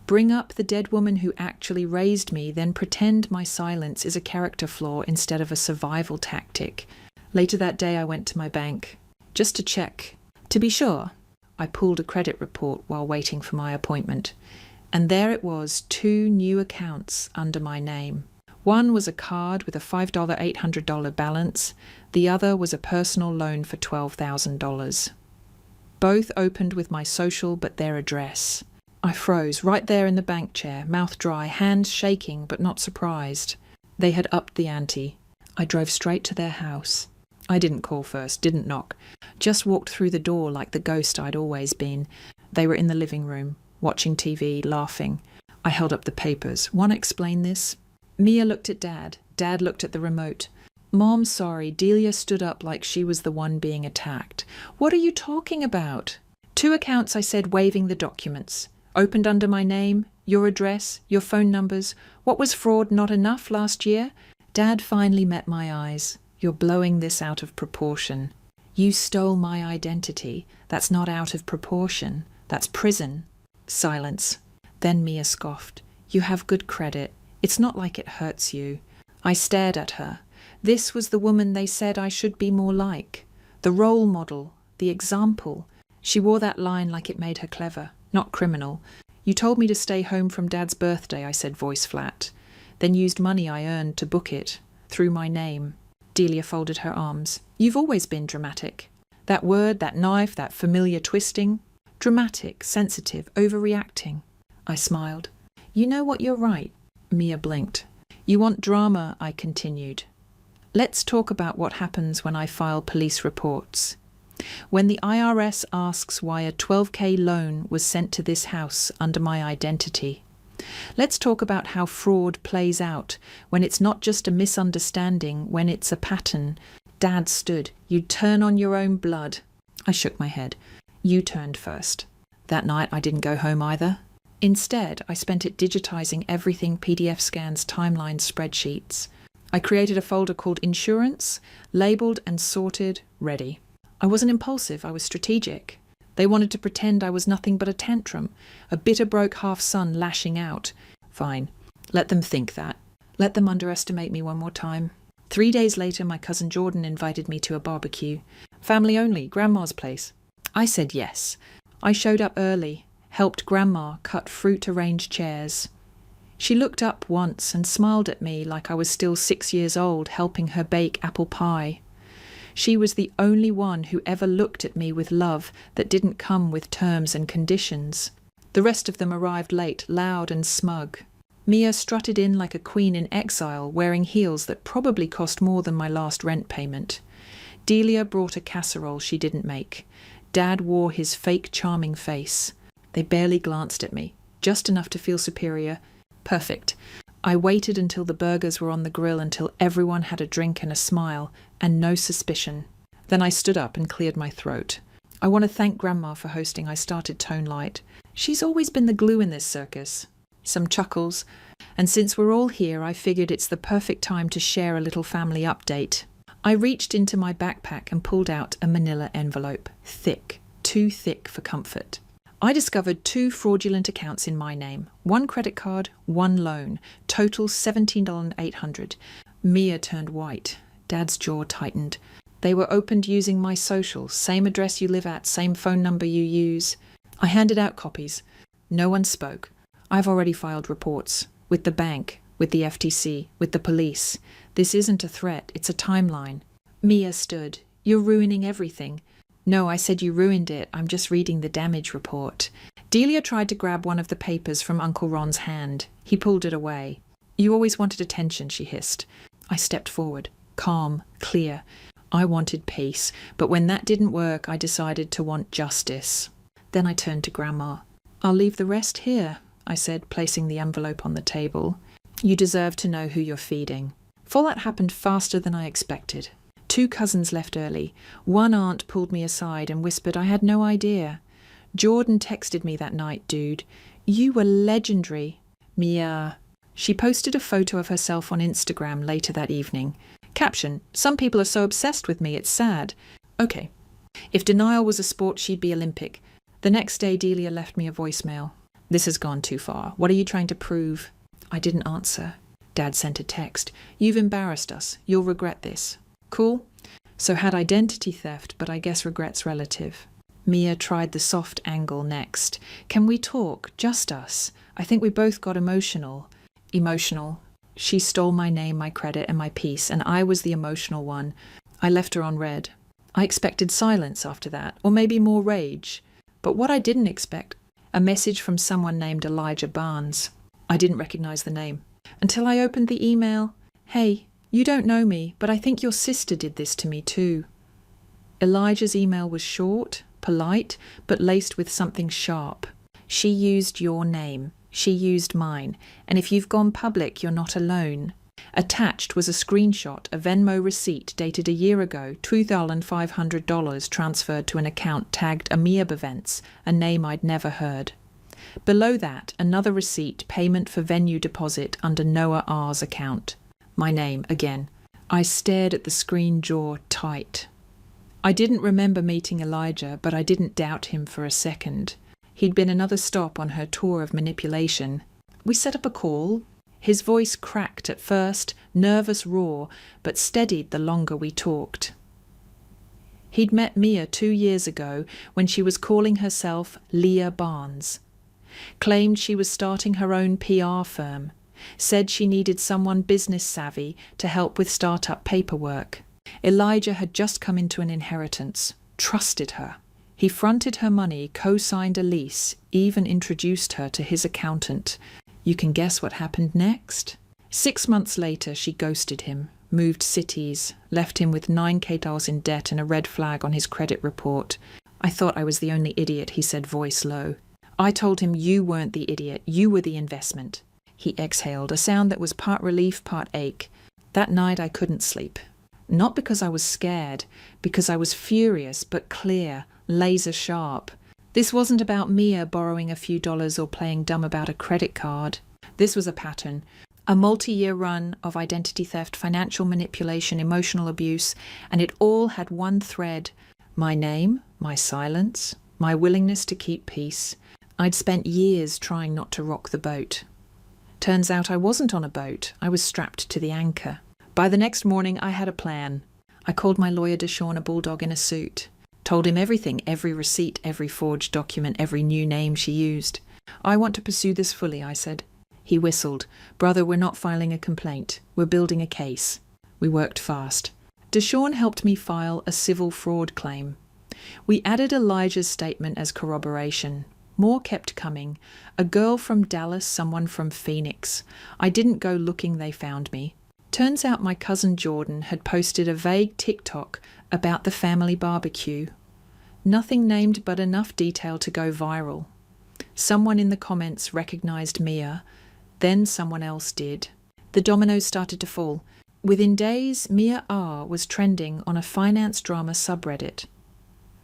Bring up the dead woman who actually raised me, then pretend my silence is a character flaw instead of a survival tactic. Later that day I went to my bank, just to check. To be sure, I pulled a credit report while waiting for my appointment. And there it was, 2 new accounts under my name. One was a card with a $5 $800 balance. The other was a personal loan for $12,000. Both opened with my social but their address. I froze right there in the bank chair, mouth dry, hands shaking but not surprised. They had upped the ante. I drove straight to their house. I didn't call first, didn't knock. Just walked through the door like the ghost I'd always been. They were in the living room, watching TV, laughing. I held up the papers. Want to explain this? Mia looked at Dad. Dad looked at the remote. Mom, sorry. Delia stood up like she was the one being attacked. What are you talking about? 2 accounts, I said, waving the documents. Opened under my name, your address, your phone numbers. What was fraud not enough last year? Dad finally met my eyes. You're blowing this out of proportion. You stole my identity. That's not out of proportion. That's prison. Silence. Then Mia scoffed. You have good credit. It's not like it hurts you. I stared at her. This was the woman they said I should be more like. The role model. The example. She wore that line like it made her clever, not criminal. You told me to stay home from Dad's birthday, I said, voice flat. Then used money I earned to book it. Through my name. Delia folded her arms. You've always been dramatic. That word, that knife, that familiar twisting. Dramatic, sensitive, overreacting. I smiled. You know what, you're right. Mia blinked. You want drama, I continued. Let's talk about what happens when I file police reports. When the IRS asks why a $12,000 loan was sent to this house under my identity. Let's talk about how fraud plays out when it's not just a misunderstanding, when it's a pattern. Dad stood. You'd turn on your own blood. I shook my head. You turned first. That night I didn't go home either. Instead, I spent it digitizing everything, PDF scans, timelines, spreadsheets. I created a folder called Insurance, labelled and sorted, ready. I wasn't impulsive, I was strategic. They wanted to pretend I was nothing but a tantrum, a bitter broke half-son lashing out. Fine. Let them think that. Let them underestimate me one more time. 3 days later, my cousin Jordan invited me to a barbecue. Family only, Grandma's place. I said yes. I showed up early, helped Grandma cut fruit-arranged chairs. She looked up once and smiled at me like I was still 6 years old, helping her bake apple pie. She was the only one who ever looked at me with love that didn't come with terms and conditions. The rest of them arrived late, loud and smug. Mia strutted in like a queen in exile, wearing heels that probably cost more than my last rent payment. Delia brought a casserole she didn't make. Dad wore his fake charming face. They barely glanced at me, just enough to feel superior. Perfect. I waited until the burgers were on the grill, until everyone had a drink and a smile, and no suspicion. Then I stood up and cleared my throat. I want to thank Grandma for hosting. I started tone light. She's always been the glue in this circus. Some chuckles. And since we're all here, I figured it's the perfect time to share a little family update. I reached into my backpack and pulled out a manila envelope. Thick. Too thick for comfort. I discovered 2 fraudulent accounts in my name. 1 credit card, 1 loan. Total $17,800. Mia turned white. Dad's jaw tightened. They were opened using my socials. Same address you live at, same phone number you use. I handed out copies. No one spoke. I've already filed reports. With the bank, with the FTC, with the police. This isn't a threat, it's a timeline. Mia stood. You're ruining everything. No, I said you ruined it. I'm just reading the damage report. Delia tried to grab one of the papers from Uncle Ron's hand. He pulled it away. You always wanted attention, she hissed. I stepped forward. Calm, clear. I wanted peace, but when that didn't work, I decided to want justice. Then I turned to Grandma. I'll leave the rest here, I said, placing the envelope on the table. You deserve to know who you're feeding. Fallout happened faster than I expected. 2 cousins left early. 1 aunt pulled me aside and whispered I had no idea. Jordan texted me that night, dude. You were legendary. Mia. She posted a photo of herself on Instagram later that evening. Caption, some people are so obsessed with me, it's sad. Okay. If denial was a sport, she'd be Olympic. The next day, Delia left me a voicemail. This has gone too far. What are you trying to prove? I didn't answer. Dad sent a text. You've embarrassed us. You'll regret this. Cool? So had identity theft, but I guess regret's relative. Mia tried the soft angle next. Can we talk? Just us. I think we both got emotional. Emotional. She stole my name, my credit, and my peace, and I was the emotional one. I left her on red. I expected silence after that, or maybe more rage. But what I didn't expect, a message from someone named Elijah Barnes. I didn't recognize the name. Until I opened the email. Hey, You don't know me, but I think your sister did this to me too. Elijah's email was short, polite, but laced with something sharp. She used your name. She used mine. And if you've gone public, you're not alone. Attached was a screenshot, a Venmo receipt dated a year ago, $2,500 transferred to an account tagged Amir Events, a name I'd never heard. Below that, another receipt, payment for venue deposit under Noah R's account. My name, again. I stared at the screen, jaw tight. I didn't remember meeting Elijah, but I didn't doubt him for a second. He'd been another stop on her tour of manipulation. We set up a call. His voice cracked at first, nervous roar, but steadied the longer we talked. He'd met Mia 2 years ago when she was calling herself Leah Barnes. Claimed she was starting her own PR firm. Said she needed someone business savvy to help with startup paperwork. Elijah had just come into an inheritance. Trusted her. He fronted her money, co-signed a lease, even introduced her to his accountant. You can guess what happened next? 6 months later, she ghosted him, moved cities, left him with $9,000 in debt and a red flag on his credit report. I thought I was the only idiot, he said, voice low. I told him you weren't the idiot, you were the investment. He exhaled, a sound that was part relief, part ache. That night I couldn't sleep. Not because I was scared, because I was furious but clear, laser sharp. This wasn't about Mia borrowing a few dollars or playing dumb about a credit card. This was a pattern. A multi-year run of identity theft, financial manipulation, emotional abuse, and it all had one thread. My name, my silence, my willingness to keep peace. I'd spent years trying not to rock the boat. Turns out I wasn't on a boat. I was strapped to the anchor. By the next morning, I had a plan. I called my lawyer Deshawn a bulldog in a suit. Told him everything, every receipt, every forged document, every new name she used. I want to pursue this fully, I said. He whistled. Brother, we're not filing a complaint. We're building a case. We worked fast. Deshawn helped me file a civil fraud claim. We added Elijah's statement as corroboration. More kept coming. A girl from Dallas, someone from Phoenix. I didn't go looking, they found me. Turns out my cousin Jordan had posted a vague TikTok about the family barbecue. Nothing named but enough detail to go viral. Someone in the comments recognized Mia, then someone else did. The dominoes started to fall. Within days, Mia R. was trending on a finance drama subreddit.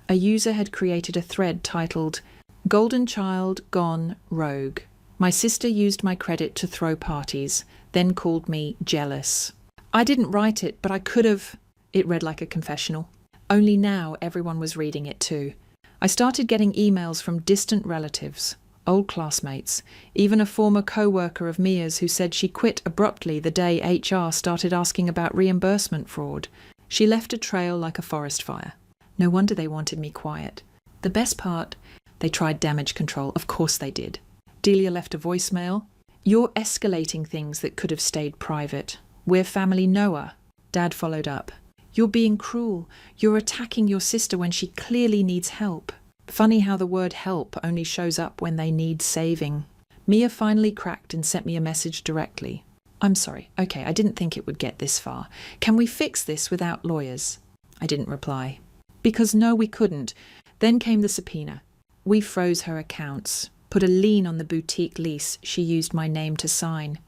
A user had created a thread titled, Golden Child Gone Rogue. My sister used my credit to throw parties, then called me jealous. I didn't write it, but I could have. It read like a confessional. Only now everyone was reading it too. I started getting emails from distant relatives, old classmates, even a former co-worker of Mia's who said she quit abruptly the day HR started asking about reimbursement fraud. She left a trail like a forest fire. No wonder they wanted me quiet. The best part, they tried damage control. Of course they did. Delia left a voicemail. You're escalating things that could have stayed private. We're family Noah. Dad followed up. You're being cruel. You're attacking your sister when she clearly needs help. Funny how the word help only shows up when they need saving. Mia finally cracked and sent me a message directly. I'm sorry. Okay, I didn't think it would get this far. Can we fix this without lawyers? I didn't reply. Because no, we couldn't. Then came the subpoena. We froze her accounts, put a lien on the boutique lease she used my name to sign.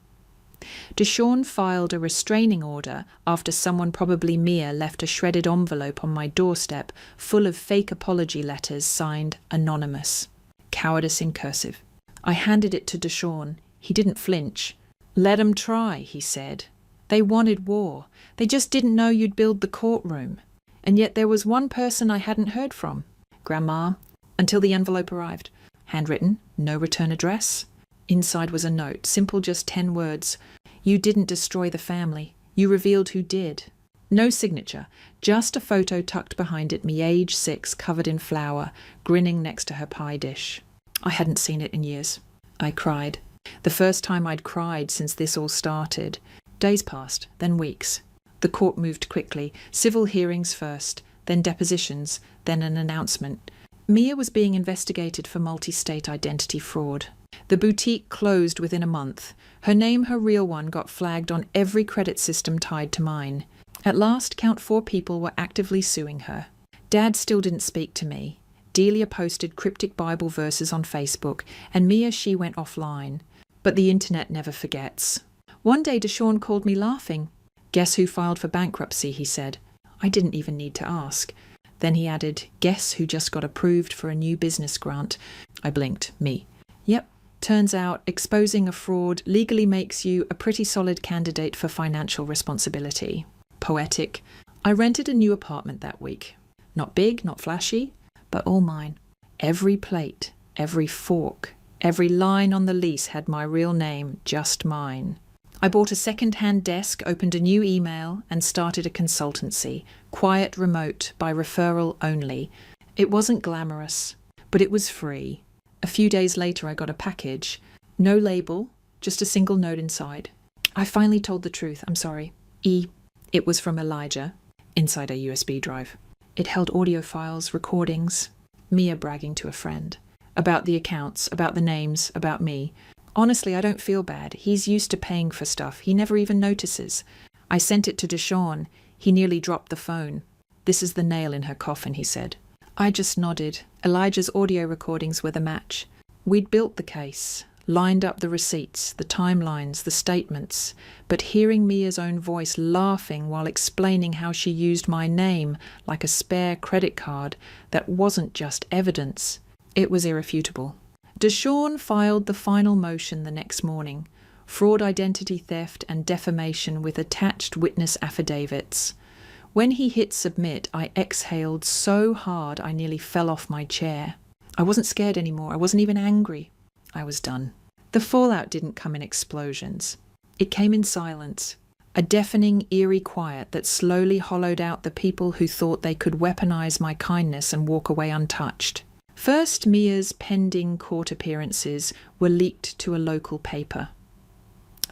Deshawn filed a restraining order after someone, probably Mia, left a shredded envelope on my doorstep full of fake apology letters signed Anonymous. Cowardice in cursive. I handed it to Deshawn. He didn't flinch. Let 'em try, he said. They wanted war. They just didn't know you'd build the courtroom. And yet there was one person I hadn't heard from. Grandma. Until the envelope arrived. Handwritten, no return address. Inside was a note, simple, just 10 words. You didn't destroy the family. You revealed who did. No signature, just a photo tucked behind it, me age 6, covered in flour, grinning next to her pie dish. I hadn't seen it in years. I cried. The first time I'd cried since this all started. Days passed, then weeks. The court moved quickly. Civil hearings first, then depositions, then an announcement. Mia was being investigated for multi-state identity fraud. The boutique closed within a month. Her name, her real one, got flagged on every credit system tied to mine. At last, count 4 people were actively suing her. Dad still didn't speak to me. Delia posted cryptic Bible verses on Facebook, and Mia, she went offline. But the internet never forgets. One day Deshawn called me laughing. "Guess who filed for bankruptcy?" he said. I didn't even need to ask. Then he added, "Guess who just got approved for a new business grant?" I blinked. Me. Yep. Turns out exposing a fraud legally makes you a pretty solid candidate for financial responsibility. Poetic. I rented a new apartment that week. Not big, not flashy, but all mine. Every plate, every fork, every line on the lease had my real name, just mine. I bought a second-hand desk, opened a new email, and started a consultancy. Quiet, remote, by referral only. It wasn't glamorous, but it was free. A few days later I got a package. No label, just a single note inside. I finally told the truth, I'm sorry. It was from Elijah, inside a USB drive. It held audio files, recordings, Mia bragging to a friend. About the accounts, about the names, about me. Honestly, I don't feel bad. He's used to paying for stuff. He never even notices. I sent it to Deshawn. He nearly dropped the phone. "This is the nail in her coffin," he said. I just nodded. Elijah's audio recordings were the match. We'd built the case, lined up the receipts, the timelines, the statements, but hearing Mia's own voice laughing while explaining how she used my name like a spare credit card that wasn't just evidence, it was irrefutable. Deshawn filed the final motion the next morning, fraud, identity theft, and defamation with attached witness affidavits. When he hit submit, I exhaled so hard I nearly fell off my chair. I wasn't scared anymore. I wasn't even angry. I was done. The fallout didn't come in explosions. It came in silence, a deafening, eerie quiet that slowly hollowed out the people who thought they could weaponize my kindness and walk away untouched. First, Mia's pending court appearances were leaked to a local paper.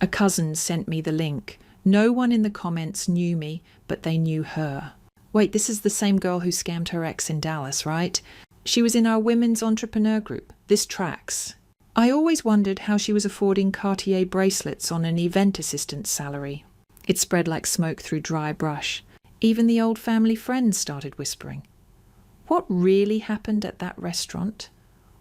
A cousin sent me the link. No one in the comments knew me, but they knew her. Wait, this is the same girl who scammed her ex in Dallas, right? She was in our women's entrepreneur group. This tracks. I always wondered how she was affording Cartier bracelets on an event assistant's salary. It spread like smoke through dry brush. Even the old family friends started whispering. What really happened at that restaurant?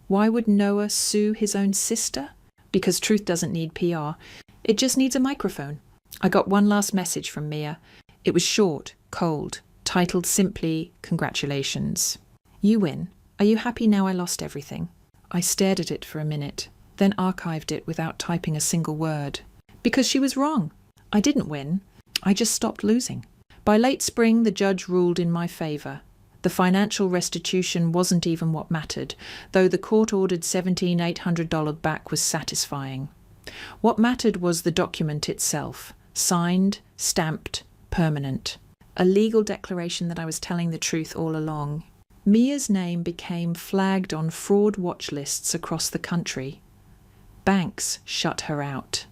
Why would Noah sue his own sister? Because truth doesn't need PR. It just needs a microphone. I got one last message from Mia. It was short, cold, titled simply, "Congratulations. You win. Are you happy now I lost everything?" I stared at it for a minute, then archived it without typing a single word. Because she was wrong. I didn't win. I just stopped losing. By late spring, the judge ruled in my favour. The financial restitution wasn't even what mattered, though the court-ordered $17,800 back was satisfying. What mattered was the document itself, signed, stamped, permanent. A legal declaration that I was telling the truth all along. Mia's name became flagged on fraud watch lists across the country. Banks shut her out.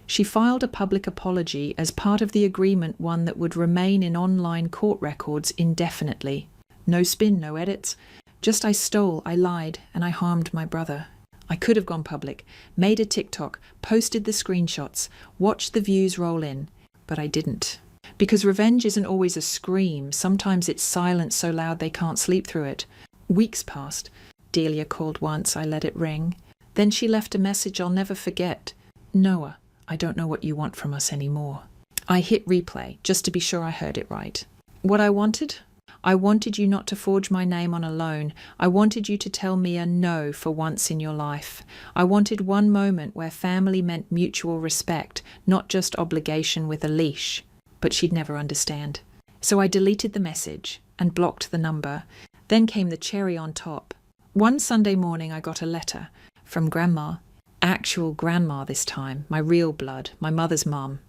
She filed a public apology as part of the agreement, one that would remain in online court records indefinitely. No spin, no edits. Just I stole, I lied, and I harmed my brother. I could have gone public, made a TikTok, posted the screenshots, watched the views roll in, but I didn't. Because revenge isn't always a scream. Sometimes it's silence so loud they can't sleep through it. Weeks passed. Delia called once, I let it ring. Then she left a message I'll never forget. "Noah, I don't know what you want from us anymore." I hit replay, just to be sure I heard it right. What I wanted? I wanted you not to forge my name on a loan. I wanted you to tell Mia no for once in your life. I wanted one moment where family meant mutual respect, not just obligation with a leash. But she'd never understand. So I deleted the message and blocked the number. Then came the cherry on top. One Sunday morning I got a letter from Grandma. Actual grandma this time, my real blood, my mother's mum.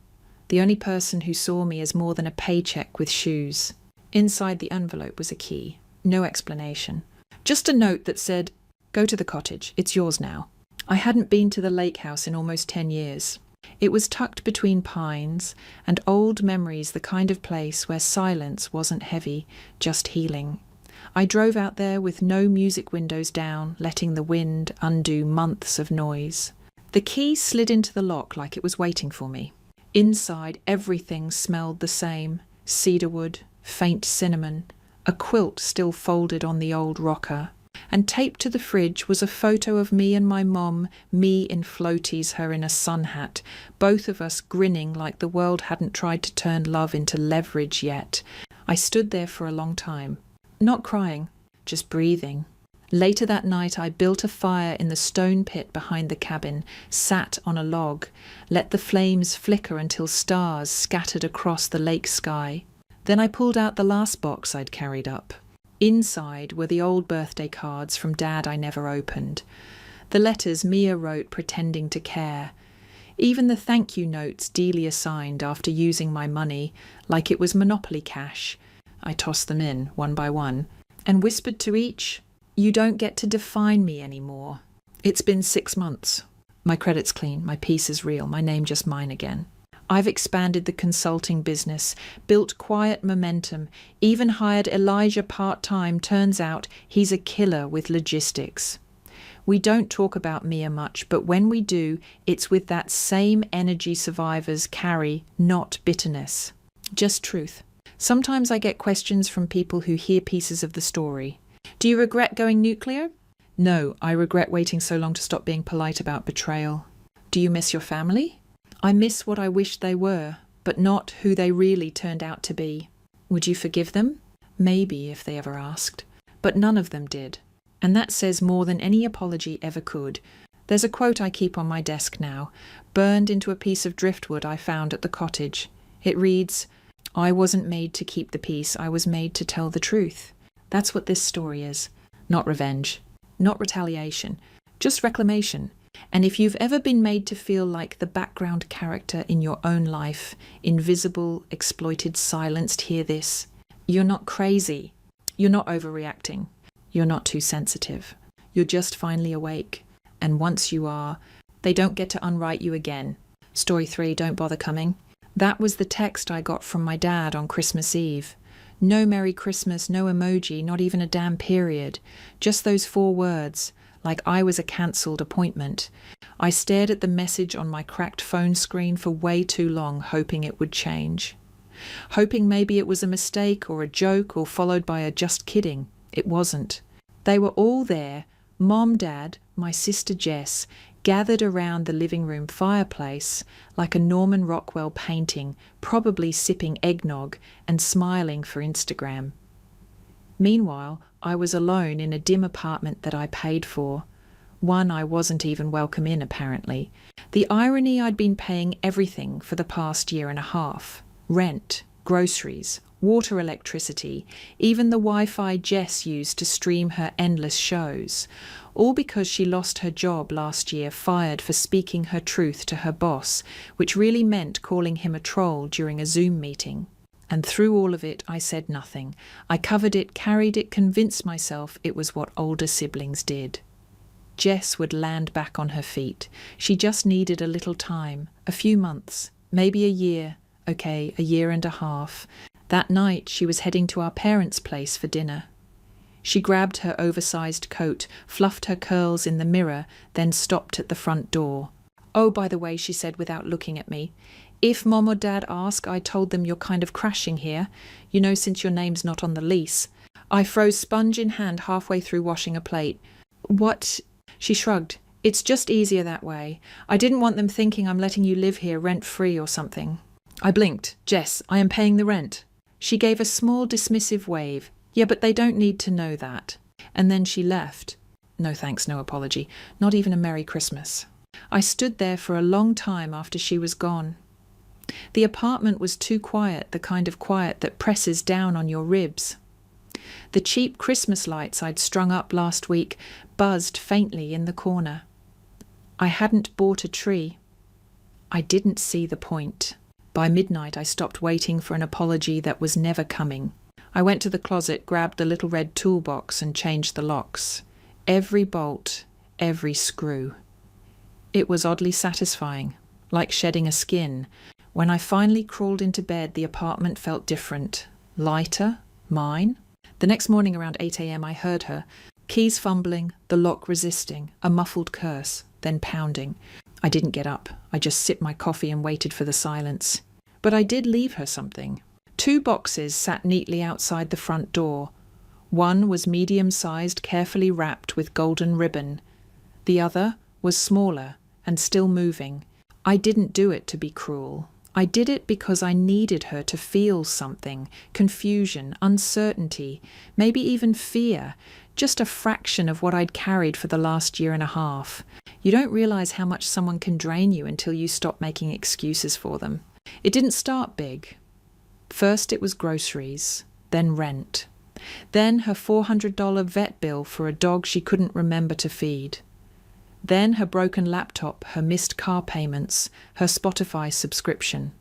The only person who saw me as more than a paycheck with shoes. Inside the envelope was a key. No explanation. Just a note that said, "Go to the cottage. It's yours now." I hadn't been to the lake house in almost 10 years. It was tucked between pines and old memories, the kind of place where silence wasn't heavy, just healing. I drove out there with no music windows down, letting the wind undo months of noise. The key slid into the lock like it was waiting for me. Inside, everything smelled the same: cedarwood, faint cinnamon, a quilt still folded on the old rocker, and taped to the fridge was a photo of me and my mom, me in floaties, her in a sun hat, both of us grinning like the world hadn't tried to turn love into leverage yet. I stood there for a long time, not crying, just breathing. Later that night I built a fire in the stone pit behind the cabin, sat on a log, let the flames flicker until stars scattered across the lake sky. Then I pulled out the last box I'd carried up. Inside were the old birthday cards from Dad I never opened. The letters Mia wrote pretending to care. Even the thank you notes Delia signed after using my money, like it was Monopoly cash. I tossed them in, one by one, and whispered to each, "You don't get to define me anymore." It's been 6 months. My credit's clean, my peace is real, my name just mine again. I've expanded the consulting business, built quiet momentum, even hired Elijah part-time. Turns out he's a killer with logistics. We don't talk about Mia much, but when we do, it's with that same energy survivors carry, not bitterness. Just truth. Sometimes I get questions from people who hear pieces of the story. Do you regret going nuclear? No, I regret waiting so long to stop being polite about betrayal. Do you miss your family? I miss what I wish they were, but not who they really turned out to be. Would you forgive them? Maybe, if they ever asked. But none of them did. And that says more than any apology ever could. There's a quote I keep on my desk now, burned into a piece of driftwood I found at the cottage. It reads, "I wasn't made to keep the peace, I was made to tell the truth." That's what this story is. Not revenge, not retaliation, just reclamation. And if you've ever been made to feel like the background character in your own life, invisible, exploited, silenced, hear this. You're not crazy. You're not overreacting. You're not too sensitive. You're just finally awake. And once you are, they don't get to unwrite you again. Story 3, don't bother coming. That was the text I got from my dad on Christmas Eve. No Merry Christmas, no emoji, not even a damn period. Just those 4 words. Like I was a cancelled appointment. I stared at the message on my cracked phone screen for way too long, hoping it would change. Hoping maybe it was a mistake or a joke or followed by a just kidding. It wasn't. They were all there, Mom, Dad, my sister Jess, gathered around the living room fireplace like a Norman Rockwell painting, probably sipping eggnog and smiling for Instagram. Meanwhile, I was alone in a dim apartment that I paid for. One I wasn't even welcome in, apparently. The irony, I'd been paying everything for the past year and a half. Rent, groceries, water, electricity, even the Wi-Fi Jess used to stream her endless shows. All because she lost her job last year, fired for speaking her truth to her boss, which really meant calling him a troll during a Zoom meeting. And through all of it, I said nothing. I covered it, carried it, convinced myself it was what older siblings did. Jess would land back on her feet. She just needed a little time, a few months, maybe a year. Okay, a year and a half. That night, she was heading to our parents' place for dinner. She grabbed her oversized coat, fluffed her curls in the mirror, then stopped at the front door. "Oh, by the way," she said without looking at me, "if Mom or Dad ask, I told them you're kind of crashing here, you know, since your name's not on the lease." I froze, sponge in hand, halfway through washing a plate. "What?" She shrugged. "It's just easier that way. I didn't want them thinking I'm letting you live here rent-free or something." I blinked. "Jess, I am paying the rent." She gave a small dismissive wave. "Yeah, but they don't need to know that." And then she left. No thanks, no apology. Not even a Merry Christmas. I stood there for a long time after she was gone. The apartment was too quiet, the kind of quiet that presses down on your ribs. The cheap Christmas lights I'd strung up last week buzzed faintly in the corner. I hadn't bought a tree. I didn't see the point. By midnight, I stopped waiting for an apology that was never coming. I went to the closet, grabbed the little red toolbox and changed the locks. Every bolt, every screw. It was oddly satisfying, like shedding a skin. When I finally crawled into bed, the apartment felt different. Lighter, mine. The next morning around 8 a.m. I heard her, keys fumbling, the lock resisting, a muffled curse, then pounding. I didn't get up. I just sipped my coffee and waited for the silence. But I did leave her something. 2 boxes sat neatly outside the front door. One was medium-sized, carefully wrapped with golden ribbon. The other was smaller and still moving. I didn't do it to be cruel. I did it because I needed her to feel something, confusion, uncertainty, maybe even fear, just a fraction of what I'd carried for the last year and a half. You don't realize how much someone can drain you until you stop making excuses for them. It didn't start big. First it was groceries, then rent, then her $400 vet bill for a dog she couldn't remember to feed. Then her broken laptop, her missed car payments, her Spotify subscription.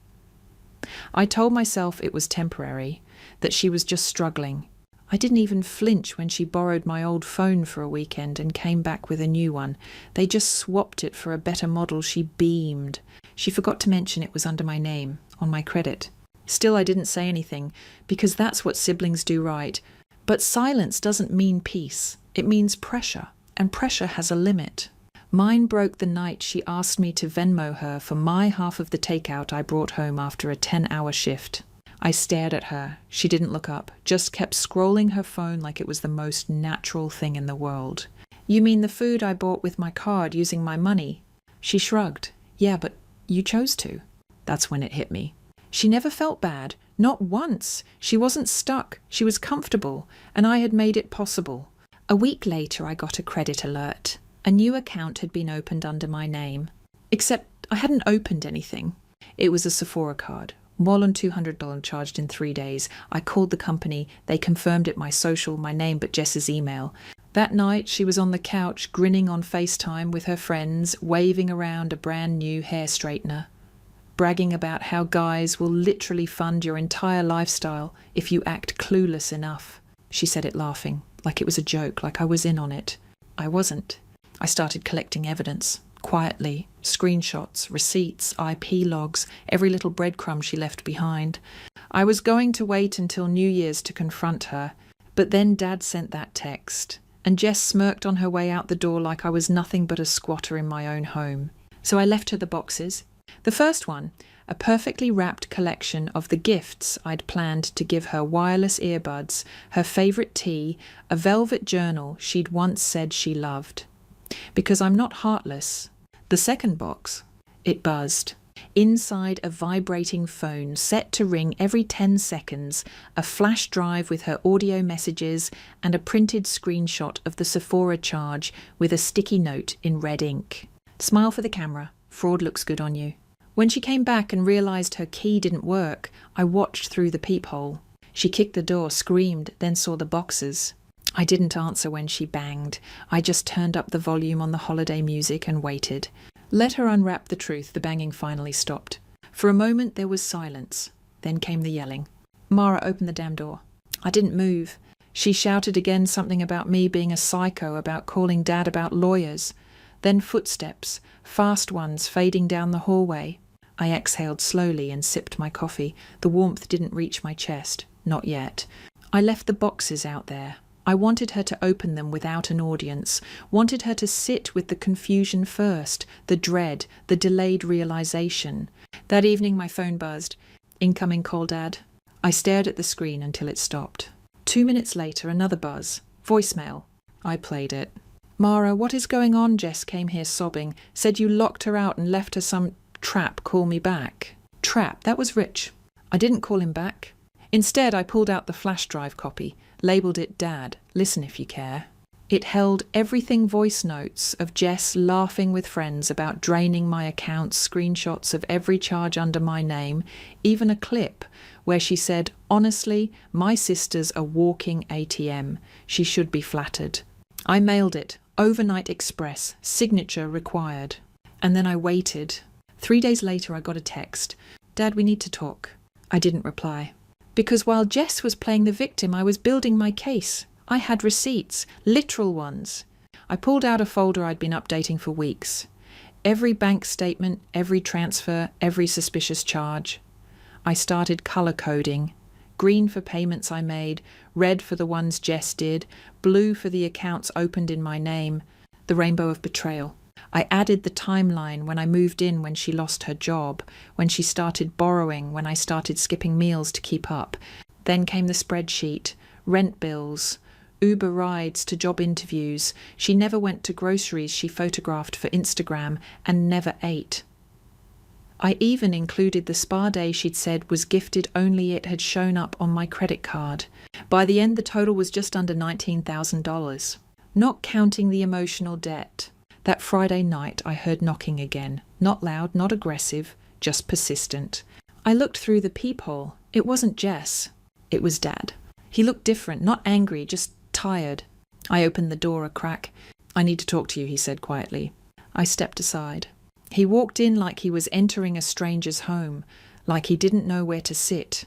I told myself it was temporary, that she was just struggling. I didn't even flinch when she borrowed my old phone for a weekend and came back with a new one. They just swapped it for a better model. She beamed. She forgot to mention it was under my name, on my credit. Still, I didn't say anything, because that's what siblings do, right? But silence doesn't mean peace. It means pressure, and pressure has a limit. Mine broke the night she asked me to Venmo her for my half of the takeout I brought home after a 10-hour shift. I stared at her. She didn't look up, just kept scrolling her phone like it was the most natural thing in the world. You mean the food I bought with my card using my money? She shrugged. Yeah, but you chose to. That's when it hit me. She never felt bad. Not once. She wasn't stuck. She was comfortable, and I had made it possible. A week later, I got a credit alert. A new account had been opened under my name. Except I hadn't opened anything. It was a Sephora card. More than $200 charged in 3 days. I called the company. They confirmed it, my social, my name, but Jess's email. That night, she was on the couch, grinning on FaceTime with her friends, waving around a brand new hair straightener, bragging about how guys will literally fund your entire lifestyle if you act clueless enough. She said it laughing, like it was a joke, like I was in on it. I wasn't. I started collecting evidence, quietly, screenshots, receipts, IP logs, every little breadcrumb she left behind. I was going to wait until New Year's to confront her, but then Dad sent that text, and Jess smirked on her way out the door like I was nothing but a squatter in my own home. So I left her the boxes. The first one, a perfectly wrapped collection of the gifts I'd planned to give her: wireless earbuds, her favourite tea, a velvet journal she'd once said she loved. Because I'm not heartless. The second box, it buzzed. Inside a vibrating phone set to ring every 10 seconds, a flash drive with her audio messages and a printed screenshot of the Sephora charge with a sticky note in red ink. Smile for the camera. Fraud looks good on you. When she came back and realised her key didn't work, I watched through the peephole. She kicked the door, screamed, then saw the boxes. I didn't answer when she banged. I just turned up the volume on the holiday music and waited. Let her unwrap the truth. The banging finally stopped. For a moment there was silence. Then came the yelling. Mara, open the damn door. I didn't move. She shouted again something about me being a psycho, about calling Dad, about lawyers. Then footsteps, fast ones fading down the hallway. I exhaled slowly and sipped my coffee. The warmth didn't reach my chest. Not yet. I left the boxes out there. I wanted her to open them without an audience, wanted her to sit with the confusion first, the dread, the delayed realization. That evening my phone buzzed. Incoming call, Dad. I stared at the screen until it stopped. 2 minutes later, another buzz. Voicemail. I played it. Mara, what is going on? Jess came here sobbing. Said you locked her out and left her some trap. Call me back. Trap? That was Rich. I didn't call him back. Instead, I pulled out the flash drive copy, labelled it Dad. Listen if you care. It held everything: voice notes of Jess laughing with friends about draining my accounts, screenshots of every charge under my name, even a clip where she said, honestly, my sister's a walking ATM. She should be flattered. I mailed it. Overnight express. Signature required. And then I waited. 3 days later I got a text. Dad, we need to talk. I didn't reply. Because while Jess was playing the victim, I was building my case. I had receipts, literal ones. I pulled out a folder I'd been updating for weeks. Every bank statement, every transfer, every suspicious charge. I started colour coding, Green for payments I made, red for the ones Jess did, blue for the accounts opened in my name. The rainbow of betrayal. I added the timeline when I moved in, when she lost her job, when she started borrowing, when I started skipping meals to keep up. Then came the spreadsheet, rent bills, Uber rides to job interviews. She never went to groceries she photographed for Instagram and never ate. I even included the spa day she'd said was gifted, only it had shown up on my credit card. By the end, the total was just under $19,000. Not counting the emotional debt. That Friday night I heard knocking again. Not loud, not aggressive, just persistent. I looked through the peephole. It wasn't Jess. It was Dad. He looked different, not angry, just tired. I opened the door a crack. "I need to talk to you," he said quietly. I stepped aside. He walked in like he was entering a stranger's home, like he didn't know where to sit.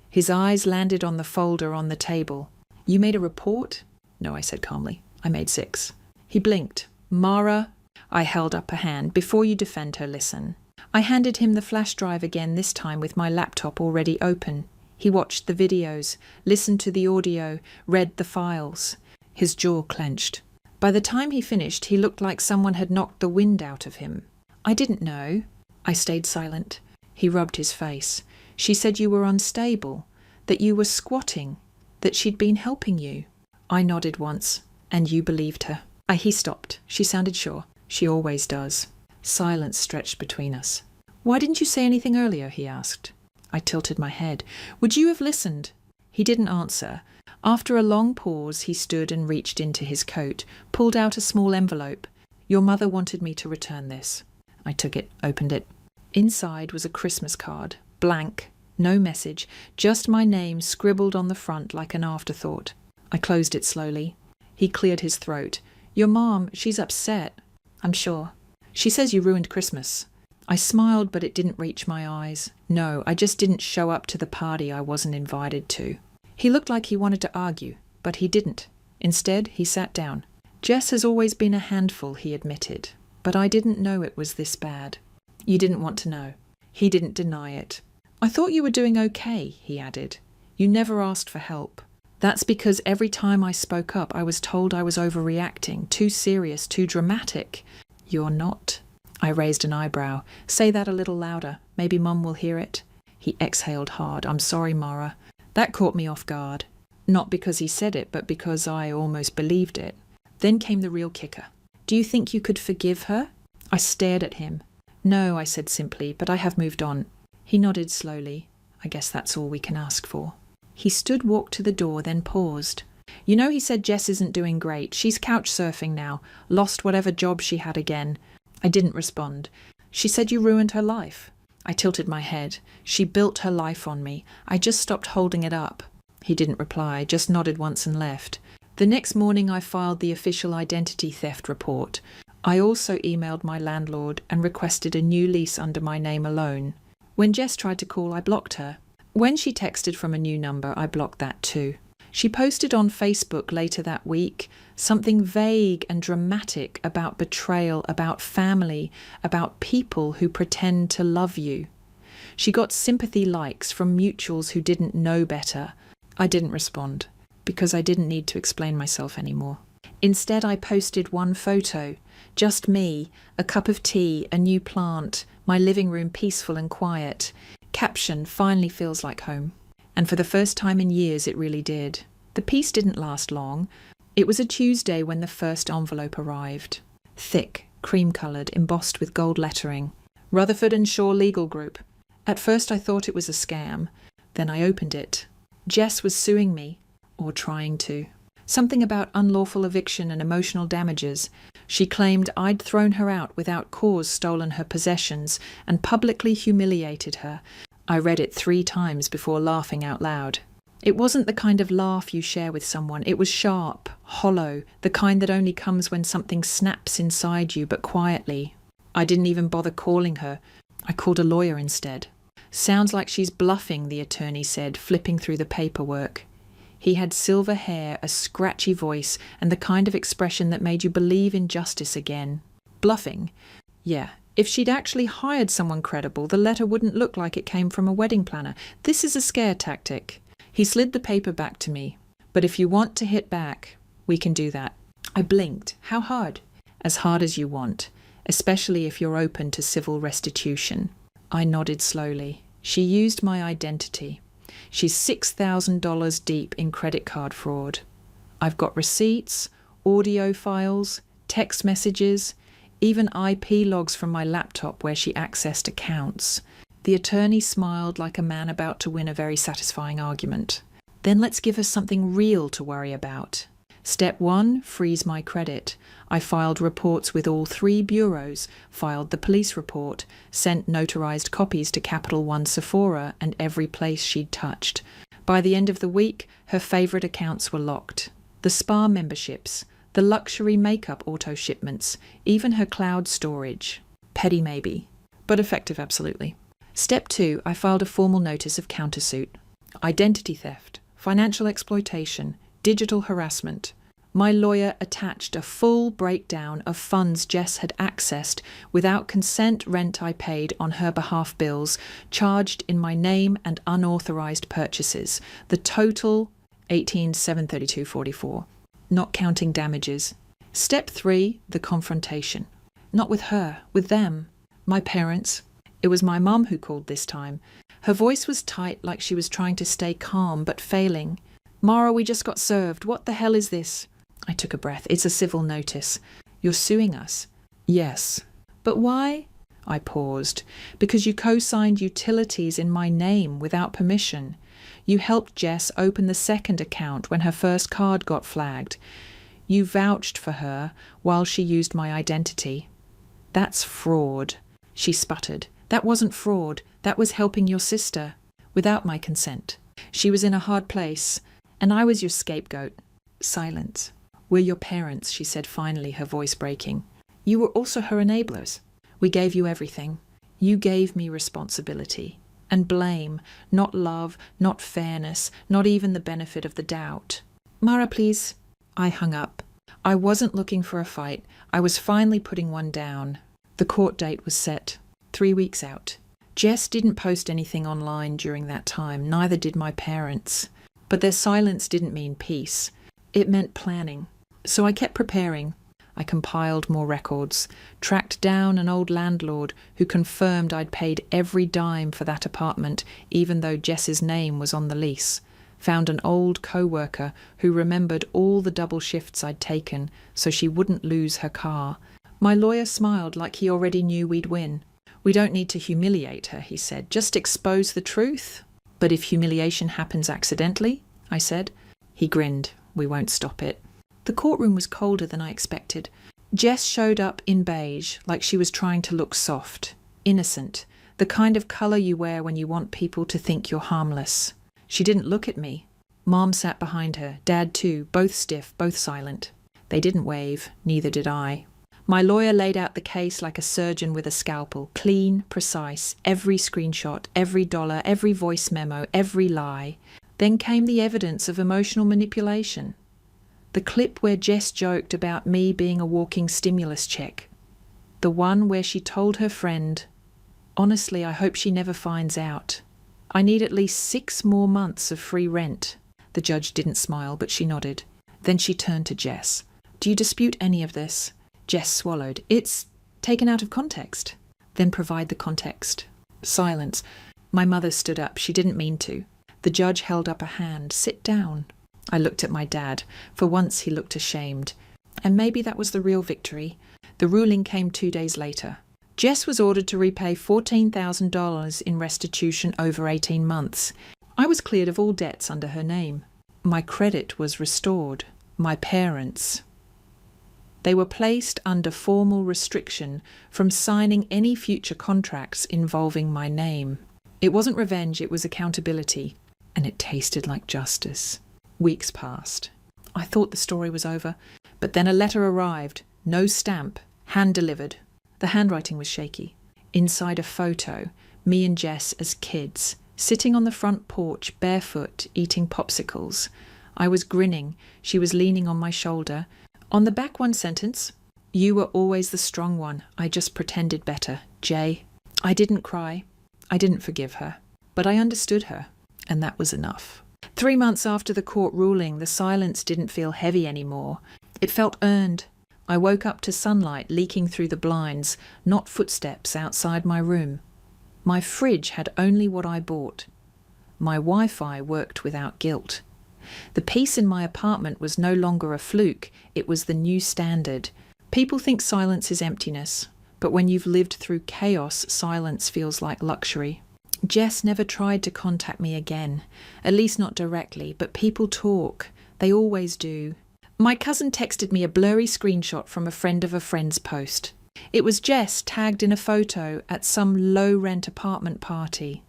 His eyes landed on the folder on the table. "You made a report?" "No," I said calmly. "I made 6. He blinked. "Mara," I held up a hand. "Before you defend her, listen." I handed him the flash drive again, this time with my laptop already open. He watched the videos, listened to the audio, read the files. His jaw clenched. By the time he finished, he looked like someone had knocked the wind out of him. "I didn't know." I stayed silent. He rubbed his face. "She said you were unstable, that you were squatting, that she'd been helping you." I nodded once, and you believed her. He stopped. She sounded sure. She always does. Silence stretched between us. "Why didn't you say anything earlier?" he asked. I tilted my head. "Would you have listened?" He didn't answer. After a long pause, he stood and reached into his coat, pulled out a small envelope. "Your mother wanted me to return this." I took it, opened it. Inside was a Christmas card, blank, no message, just my name scribbled on the front like an afterthought. I closed it slowly. He cleared his throat. "Your mom, she's upset." "I'm sure. She says you ruined Christmas." I smiled, but it didn't reach my eyes. No, I just didn't show up to the party I wasn't invited to. He looked like he wanted to argue, but he didn't. Instead, he sat down. "Jess has always been a handful," he admitted, "but I didn't know it was this bad." "You didn't want to know." He didn't deny it. "I thought you were doing okay," he added. "You never asked for help." "That's because every time I spoke up, I was told I was overreacting, too serious, too dramatic." "You're not." I raised an eyebrow. "Say that a little louder. Maybe Mum will hear it." He exhaled hard. "I'm sorry, Mara." That caught me off guard. Not because he said it, but because I almost believed it. Then came the real kicker. "Do you think you could forgive her?" I stared at him. "No," I said simply, "but I have moved on." He nodded slowly. "I guess that's all we can ask for." He stood, walked to the door, then paused. "You know, he said Jess isn't doing great. She's couch surfing now, lost whatever job she had again." I didn't respond. "She said you ruined her life." I tilted my head. "She built her life on me. I just stopped holding it up." He didn't reply, just nodded once and left. The next morning I filed the official identity theft report. I also emailed my landlord and requested a new lease under my name alone. When Jess tried to call, I blocked her. When she texted from a new number, I blocked that too. She posted on Facebook later that week something vague and dramatic about betrayal, about family, about people who pretend to love you. She got sympathy likes from mutuals who didn't know better. I didn't respond, because I didn't need to explain myself anymore. Instead, I posted one photo, just me, a cup of tea, a new plant, my living room peaceful and quiet. Caption, "Finally feels like home." And for the first time in years, it really did. The peace didn't last long. It was a Tuesday when the first envelope arrived. Thick, cream-coloured, embossed with gold lettering. Rutherford and Shaw Legal Group. At first I thought it was a scam. Then I opened it. Jess was suing me, or trying to. Something about unlawful eviction and emotional damages. She claimed I'd thrown her out without cause, stolen her possessions, and publicly humiliated her. I read it 3 times before laughing out loud. It wasn't the kind of laugh you share with someone. It was sharp, hollow, the kind that only comes when something snaps inside you, but quietly. I didn't even bother calling her. I called a lawyer instead. "Sounds like she's bluffing," the attorney said, flipping through the paperwork. He had silver hair, a scratchy voice, and the kind of expression that made you believe in justice again. Bluffing? Yeah. If she'd actually hired someone credible, the letter wouldn't look like it came from a wedding planner. This is a scare tactic. He slid the paper back to me. But if you want to hit back, we can do that. I blinked. How hard? As hard as you want, especially if you're open to civil restitution. I nodded slowly. She used my identity. She's $6,000 deep in credit card fraud. I've got receipts, audio files, text messages, even IP logs from my laptop where she accessed accounts. The attorney smiled like a man about to win a very satisfying argument. Then let's give her something real to worry about. Step 1, freeze my credit. I filed reports with all 3 bureaus, filed the police report, sent notarized copies to Capital One Sephora and every place she'd touched. By the end of the week, her favourite accounts were locked. The spa memberships, the luxury makeup auto shipments, even her cloud storage. Petty maybe, but effective absolutely. Step 2, I filed a formal notice of countersuit. Identity theft, financial exploitation, digital harassment. My lawyer attached a full breakdown of funds Jess had accessed without consent, rent I paid on her behalf, bills charged in my name and unauthorised purchases. The total, $18,732.44, not counting damages. Step 3, the confrontation. Not with her, with them, my parents. It was my mum who called this time. Her voice was tight, like she was trying to stay calm, but failing. Mara, we just got served. What the hell is this? I took a breath. It's a civil notice. You're suing us? Yes. But why? I paused. Because you co-signed utilities in my name without permission. You helped Jess open the second account when her first card got flagged. You vouched for her while she used my identity. That's fraud, she sputtered. That wasn't fraud. That was helping your sister. Without my consent. She was in a hard place, and I was your scapegoat. Silence. We're your parents, she said finally, her voice breaking. You were also her enablers. We gave you everything. You gave me responsibility. And blame, not love, not fairness, not even the benefit of the doubt. Mara, please. I hung up. I wasn't looking for a fight. I was finally putting one down. The court date was set. 3 weeks out. Jess didn't post anything online during that time, neither did my parents. But their silence didn't mean peace. It meant planning. So I kept preparing. I compiled more records, tracked down an old landlord who confirmed I'd paid every dime for that apartment, even though Jess's name was on the lease. Found an old co-worker who remembered all the double shifts I'd taken so she wouldn't lose her car. My lawyer smiled like he already knew we'd win. We don't need to humiliate her, he said. Just expose the truth. But if humiliation happens accidentally, I said. He grinned. We won't stop it. The courtroom was colder than I expected. Jess showed up in beige, like she was trying to look soft, innocent, the kind of colour you wear when you want people to think you're harmless. She didn't look at me. Mom sat behind her, Dad too, both stiff, both silent. They didn't wave, neither did I. My lawyer laid out the case like a surgeon with a scalpel, clean, precise, every screenshot, every dollar, every voice memo, every lie. Then came the evidence of emotional manipulation. The clip where Jess joked about me being a walking stimulus check. The one where she told her friend, honestly, I hope she never finds out. I need at least 6 more months of free rent. The judge didn't smile, but she nodded. Then she turned to Jess. Do you dispute any of this? Jess swallowed. It's taken out of context. Then provide the context. Silence. My mother stood up. She didn't mean to. The judge held up a hand. Sit down. I looked at my dad. For once he looked ashamed. And maybe that was the real victory. The ruling came 2 days later. Jess was ordered to repay $14,000 in restitution over 18 months. I was cleared of all debts under her name. My credit was restored. My parents. They were placed under formal restriction from signing any future contracts involving my name. It wasn't revenge, it was accountability. And it tasted like justice. Weeks passed. I thought the story was over. But then a letter arrived. No stamp. Hand-delivered. The handwriting was shaky. Inside a photo, me and Jess as kids, sitting on the front porch, barefoot, eating popsicles. I was grinning. She was leaning on my shoulder. On the back, one sentence. You were always the strong one. I just pretended better. Jay. I didn't cry. I didn't forgive her. But I understood her. And that was enough. 3 months after the court ruling, the silence didn't feel heavy anymore. It felt earned. I woke up to sunlight leaking through the blinds, not footsteps outside my room. My fridge had only what I bought. My Wi-Fi worked without guilt. The peace in my apartment was no longer a fluke, it was the new standard. People think silence is emptiness, but when you've lived through chaos, silence feels like luxury. Jess never tried to contact me again, at least not directly, but people talk. They always do. My cousin texted me a blurry screenshot from a friend of a friend's post. It was Jess tagged in a photo at some low-rent apartment party.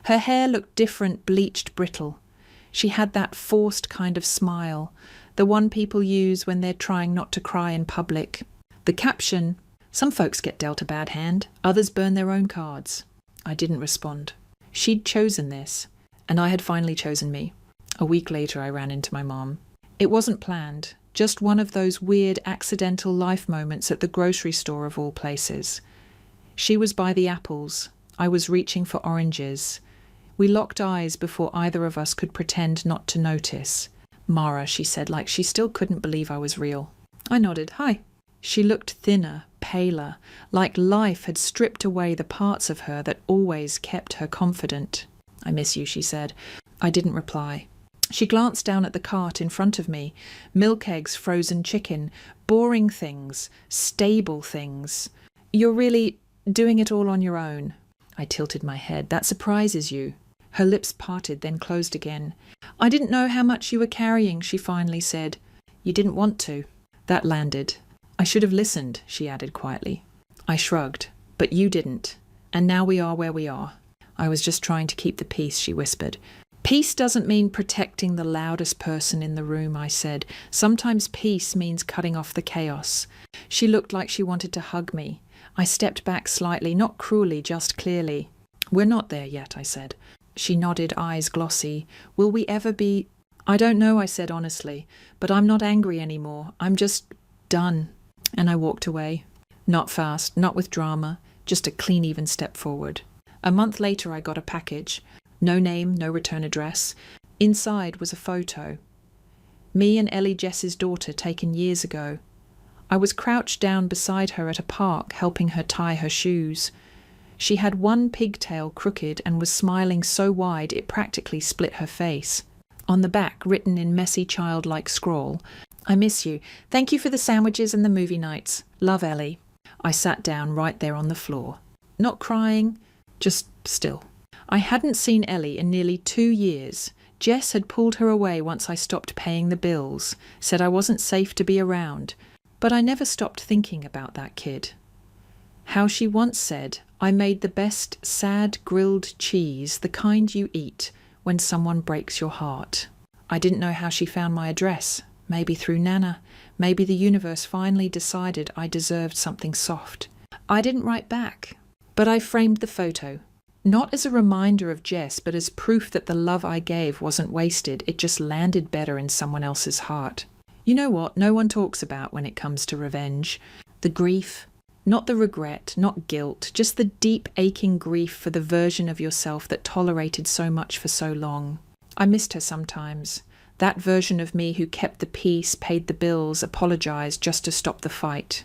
Her hair looked different, bleached, brittle. She had that forced kind of smile, the one people use when they're trying not to cry in public. The caption, "Some folks get dealt a bad hand, others burn their own cards." I didn't respond. She'd chosen this, and I had finally chosen me. A week later, I ran into my mom. It wasn't planned, just one of those weird accidental life moments at the grocery store of all places. She was by the apples. I was reaching for oranges. We locked eyes before either of us could pretend not to notice. "Mara," she said, like she still couldn't believe I was real. I nodded. "Hi." She looked thinner, paler, like life had stripped away the parts of her that always kept her confident. "I miss you," she said. I didn't reply. She glanced down at the cart in front of me. Milk eggs, frozen chicken, boring things, stable things. "You're really doing it all on your own?" I tilted my head. "That surprises you." Her lips parted, then closed again. "I didn't know how much you were carrying," she finally said. "You didn't want to." That landed. "I should have listened," she added quietly. I shrugged. "But you didn't. And now we are where we are." "I was just trying to keep the peace," she whispered. "Peace doesn't mean protecting the loudest person in the room," I said. "Sometimes peace means cutting off the chaos." She looked like she wanted to hug me. I stepped back slightly, not cruelly, just clearly. "We're not there yet," I said. She nodded, eyes glossy. "Will we ever be—" "I don't know," I said honestly, "but I'm not angry anymore. I'm just done." And I walked away. Not fast, not with drama, just a clean, even step forward. A month later I got a package. No name, no return address. Inside was a photo. Me and Ellie, Jess's daughter, taken years ago. I was crouched down beside her at a park, helping her tie her shoes. She had one pigtail crooked and was smiling so wide it practically split her face. On the back, written in messy childlike scrawl, "I miss you. Thank you for the sandwiches and the movie nights. Love, Ellie." I sat down right there on the floor. Not crying, just still. I hadn't seen Ellie in nearly 2 years. Jess had pulled her away once I stopped paying the bills, said I wasn't safe to be around. But I never stopped thinking about that kid. How she once said, "I made the best sad grilled cheese, the kind you eat when someone breaks your heart." I didn't know how she found my address. Maybe through Nana. Maybe the universe finally decided I deserved something soft. I didn't write back, but I framed the photo. Not as a reminder of Jess, but as proof that the love I gave wasn't wasted. It just landed better in someone else's heart. You know what no one talks about when it comes to revenge? The grief. Not the regret, not guilt, just the deep aching grief for the version of yourself that tolerated so much for so long. I missed her sometimes. That version of me who kept the peace, paid the bills, apologized just to stop the fight.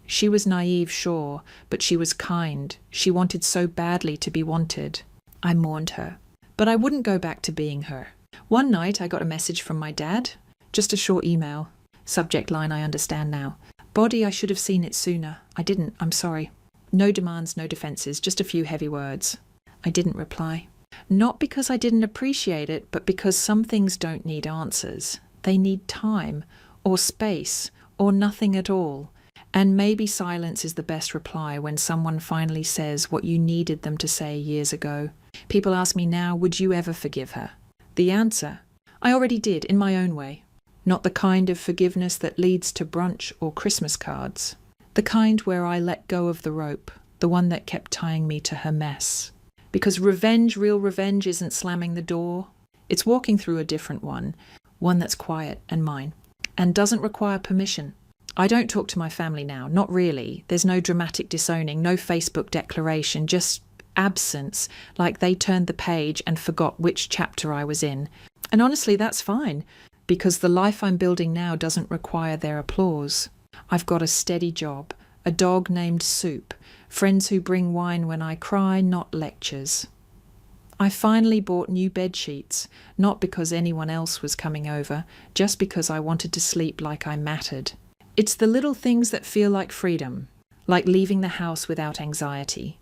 She was naive, sure, but she was kind. She wanted so badly to be wanted. I mourned her. But I wouldn't go back to being her. One night I got a message from my dad. Just a short email. Subject line I understand now. "Body, I should have seen it sooner. I didn't, I'm sorry." No demands, no defences, just a few heavy words. I didn't reply. Not because I didn't appreciate it, but because some things don't need answers. They need time, or space, or nothing at all. And maybe silence is the best reply when someone finally says what you needed them to say years ago. People ask me now, would you ever forgive her? The answer, I already did, in my own way. Not the kind of forgiveness that leads to brunch or Christmas cards. The kind where I let go of the rope, the one that kept tying me to her mess. Because revenge, real revenge, isn't slamming the door. It's walking through a different one that's quiet and mine, and doesn't require permission. I don't talk to my family now, not really. There's no dramatic disowning, no Facebook declaration, just absence, like they turned the page and forgot which chapter I was in. And honestly, that's fine, because the life I'm building now doesn't require their applause. I've got a steady job, a dog named Soup, friends who bring wine when I cry, not lectures. I finally bought new bed sheets, not because anyone else was coming over, just because I wanted to sleep like I mattered. It's the little things that feel like freedom, like leaving the house without anxiety,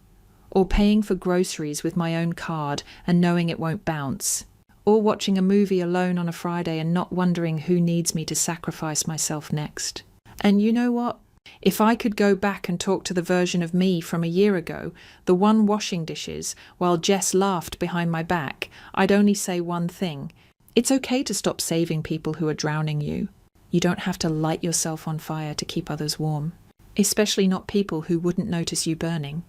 or paying for groceries with my own card and knowing it won't bounce, or watching a movie alone on a Friday and not wondering who needs me to sacrifice myself next. And you know what? If I could go back and talk to the version of me from a year ago, the one washing dishes, while Jess laughed behind my back, I'd only say one thing. It's okay to stop saving people who are drowning you. You don't have to light yourself on fire to keep others warm, especially not people who wouldn't notice you burning.